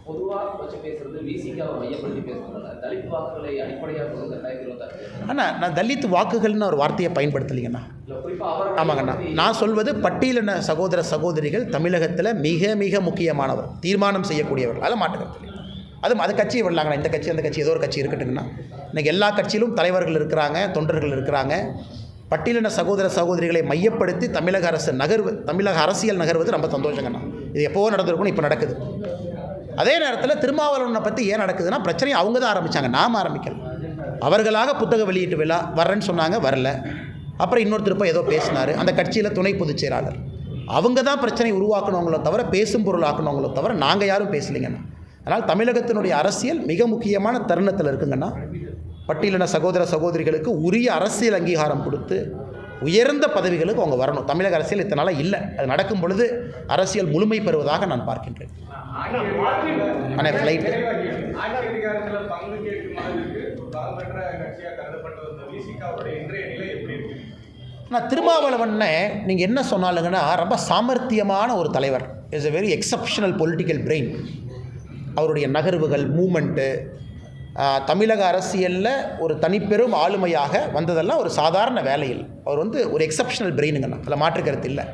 பொதுவாக வச்சு பேசுறது விசிகாவை மையப்படுத்தி பேசுறதுனால தலித் வாக்குகளை அடிப்படையாக கொண்டு 2026 அண்ணா நான் தலித் வாக்குகள்னு ஒரு வார்த்தையை பயன்படுத்தலைங்கண்ணா. ஆமாங்கண்ணா, நான் சொல்வது பட்டியலின சகோதர சகோதரிகள் தமிழகத்தில் மிக மிக முக்கியமானவர், தீர்மானம் செய்யக்கூடியவர்கள். அதில் மாட்டுக்கிறது அது கட்சியை விடலாங்கண்ணா. இந்த கட்சி அந்த கட்சி ஏதோ ஒரு கட்சி இருக்கட்டுங்கண்ணா. இன்றைக்கி எல்லா கட்சியிலும் தலைவர்கள் இருக்கிறாங்க, தொண்டர்கள் இருக்கிறாங்க. பட்டியலின சகோதர சகோதரிகளை மையப்படுத்தி தமிழக அரசியல் நகர்வது ரொம்ப சந்தோஷங்கண்ணா. இது எப்போவோ நடந்திருக்கணும், இப்போ நடக்குது. அதே நேரத்தில் திருமாவளவனை பற்றி ஏன் நடக்குதுன்னா பிரச்சனையை அவங்க தான் ஆரம்பித்தாங்க, நாம் ஆரம்பிக்கல. அவர்களாக புத்தக வெளியீட்டு விழா வர்றேன்னு சொன்னாங்க, வரல. அப்புறம் இன்னொருத்தர் போய் ஏதோ பேசினார், அந்த கட்சியில் துணை பொதுச் செயலாளர். அவங்க தான் பிரச்சனை உருவாக்கணுங்களோ தவிர, பேசும் பொருள் ஆக்கணுங்களோ தவிர நாங்கள் யாரும் பேசலைங்கண்ணா. அதனால் தமிழகத்தினுடைய அரசியல் மிக முக்கியமான தருணத்தில் இருக்குங்கண்ணா. பட்டியலின சகோதர சகோதரிகளுக்கு உரிய அரசியல் அங்கீகாரம் கொடுத்து உயர்ந்த பதவிகளுக்கு அவங்க வரணும். தமிழக அரசியல் இத்தனை நாளாக இல்லை. அது நடக்கும் பொழுது அரசியல் முழுமை பெறுவதாக நான் பார்க்கின்றேன். ஆனால் ஃப்ளைட்டு பங்கு கேட்கும் அளவிற்கு பலம் பெற்ற கட்சியாக கருதப்பட்டு வந்த விசிகாவுடைய இன்றைய நிலை எப்படி இருக்கு? நான் திருமாவளவனை நீங்கள் என்ன சொன்னாலுங்கன்னா ரொம்ப சாமர்த்தியமான ஒரு தலைவர். Is a very exceptional political brain. அவருடைய நகர்வுகள், மூமெண்ட்டு, தமிழக அரசியலில் ஒரு தனிப்பெரும் ஆளுமையாக வந்ததெல்லாம் ஒரு சாதாரண வேலையில். அவர் ஒரு எக்ஸப்ஷனல் பிரெயினுங்கண்ணா, அதில் மாற்று கருத்து இல்லை.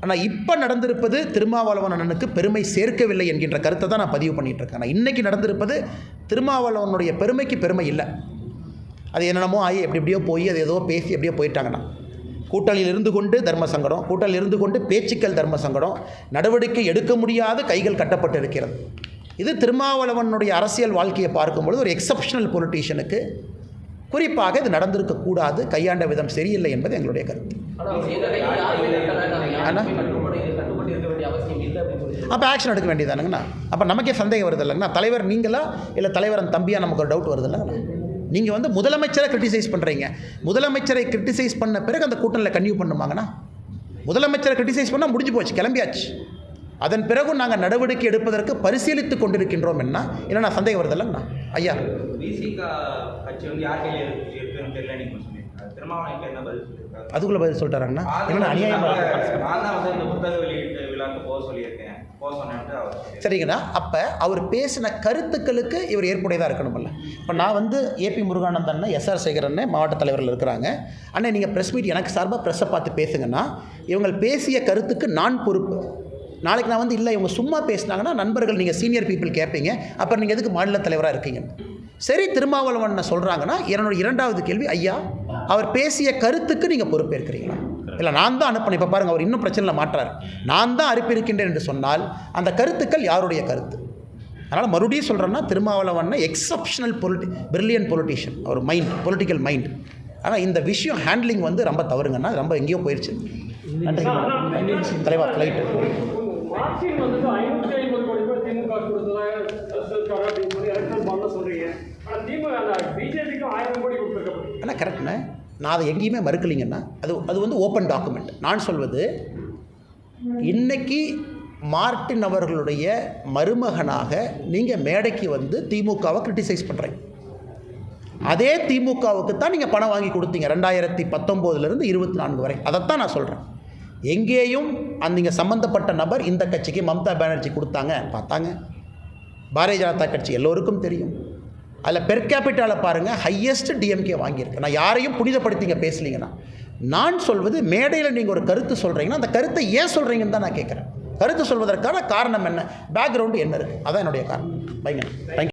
ஆனால் இப்போ நடந்திருப்பது திருமாவளவன் அண்ணனுக்கு பெருமை சேர்க்கவில்லை என்கின்ற கருத்தை தான் நான் பதிவு பண்ணிகிட்ருக்கேன். ஆனால் இன்றைக்கி நடந்திருப்பது திருமாவளவனுடைய பெருமைக்கு பெருமை இல்லை. அது என்னென்னமோ ஆகி எப்படியோ போய் அது ஏதோ பேசி எப்படியோ போயிட்டாங்கண்ணா. கூட்டணியில் இருந்து கொண்டு தர்ம சங்கடம், கூட்டணியில் இருந்து கொண்டு பேச்சுக்கள் தர்ம சங்கடம், நடவடிக்கை எடுக்க முடியாத கைகள் கட்டப்பட்டு இருக்கிறது. இது திருமாவளவனுடைய அரசியல் வாழ்க்கையை பார்க்கும்பொழுது ஒரு எக்ஸப்ஷனல் பொலிட்டீஷியனுக்கு குறிப்பாக இது நடந்திருக்கக்கூடாது, கையாண்ட விதம் சரியில்லை என்பது எங்களுடைய கருத்து. அப்போ ஆக்ஷன் எடுக்க வேண்டியதானுங்கண்ணா. அப்போ நமக்கே சந்தேகம் வருது இல்லைங்கண்ணா, தலைவர் நீங்களா இல்லை தலைவரன் தம்பியா, நமக்கு ஒரு டவுட் வருது இல்லைங்கண்ணா. நீங்கள் முதலமைச்சரை கிரிட்டிசைஸ் பண்ணுறீங்க. முதலமைச்சரை கிரிட்டிசைஸ் பண்ண பிறகு அந்த கூட்டணியில் கன்டினியூ பண்ணுவாங்கண்ணா. முதலமைச்சரை கிரிட்டிசைஸ் பண்ணால் முடிஞ்சு போச்சு, கிளம்பியாச்சு. அதன் பிறகும் நாங்கள் நடவடிக்கை எடுப்பதற்கு பரிசீலித்து கொண்டிருக்கின்றோம். என்ன சந்தேகம் வருது இல்லைங்கண்ணா. ஐயா, விசிகா கட்சி யார் கையில் இருக்குன்னு தெரியல, நீங்கள் சொன்னீங்க. திருமாவளவனுக்கு என்ன பதில் சொல்லியிருக்காரு? அதுக்குள்ளே பதில் சொல்லிட்டாராங்கண்ணா. என்னென்ன அநியாயம். நான் தான் இந்த புத்தக வெளியீட்டு விழாக்கு போக சொல்லியிருக்கேன், போக சொன்னேன்ட்டு அவர். சரிங்கண்ணா. அப்போ அவர் பேசின கருத்துக்களுக்கு இவர் ஏற்புடையதாக இருக்கணும்ல. இப்போ நான் ஏபி முருகானந்தன், எஸ்ஆர் சேகரன் மாவட்ட தலைவர்கள் இருக்கிறாங்க. அண்ணே நீங்கள் ப்ரெஸ் மீட் எனக்கு சார்பாக ப்ரெஸ்ஸை பார்த்து பேசுங்கன்னா, இவங்க பேசிய கருத்துக்கு நான் பொறுப்பு. நாளைக்கு நான் இல்லை இவங்க சும்மா பேசினாங்கன்னா நண்பர்கள், நீங்கள் சீனியர் பீப்புள் கேட்பீங்க, அப்புறம் நீங்கள் எதுக்கு மாநில தலைவராக இருக்கீங்க? சரி, திருமாவளவன் சொல்கிறாங்கன்னா என்னோட இரண்டாவது கேள்வி, ஐயா அவர் பேசிய கருத்துக்கு நீங்கள் பொறுப்பேற்கிறீங்களா? இல்லை நான் தான் அனுப்பினேன். இப்போ பாருங்கள், அவர் இன்னும் பிரச்சனையில் மாற்றார். நான் தான் அனுப்பியிருக்கின்றேன் என்று சொன்னால் அந்த கருத்துக்கள் யாருடைய கருத்து? அதனால் மறுபடியும் சொல்கிறேன்னா, திருமாவளவன் எக்ஸப்ஷனல் பிரில்லியன்ட் பொலிட்டீஷியன், அவர் மைண்ட், பொலிட்டிக்கல் மைண்ட். ஆனால் இந்த விஷயம் ஹேண்ட்லிங் ரொம்ப தவறுங்கன்னா, ரொம்ப எங்கேயோ போயிடுச்சு. நன்றி தலைவா. ஃப்ளைட்டு வாக்சின் 550 கோடி ரூபாய் திமுக கொடுத்ததாக அப்படின்னு சொல்லி எலெக்ஷன் பண்ண சொல்றீங்க. ஆனால் திமுக பிஜேபிக்கும் 1000 கோடி கொடுத்துருக்கப்படும். ஆனால் கரெக்டுண்ணே, நான் அதை எங்கேயுமே மறுக்கலிங்கன்னா. அது ஓப்பன் டாக்குமெண்ட். நான் சொல்வது, இன்னைக்கு மார்ட்டின் அவர்களுடைய மருமகனாக நீங்கள் மேடைக்கு திமுகவை கிரிட்டிசைஸ் பண்ணுறீங்க. அதே திமுகவுக்கு தான் நீங்கள் பணம் வாங்கி கொடுத்தீங்க 2019 24 வரை. அதைத்தான் நான் சொல்கிறேன். எங்கேயும் நீங்கள் சம்மந்தப்பட்ட நபர் இந்த கட்சிக்கு மம்தா பானர்ஜி கொடுத்தாங்க பார்த்தாங்க. பாரதிய ஜனதா கட்சி எல்லோருக்கும் தெரியும். அதில் பெர் கேபிட்டாவில் பாருங்கள், ஹையஸ்ட் டிஎம்கே வாங்கியிருக்கு. நான் யாரையும் புனிதப்படுத்திங்க பேசலீங்கன்னா. நான் சொல்வது, மேடையில் நீங்கள் ஒரு கருத்து சொல்கிறீங்கன்னா அந்த கருத்தை ஏன் சொல்கிறீங்கன்னு தான் நான் கேட்குறேன். கருத்து சொல்வதற்கான காரணம் என்ன, பேக்ரவுண்டு என்ன இருக்குது, அதான் என்னுடைய காரணம். பைங்க, தேங்க்யூ.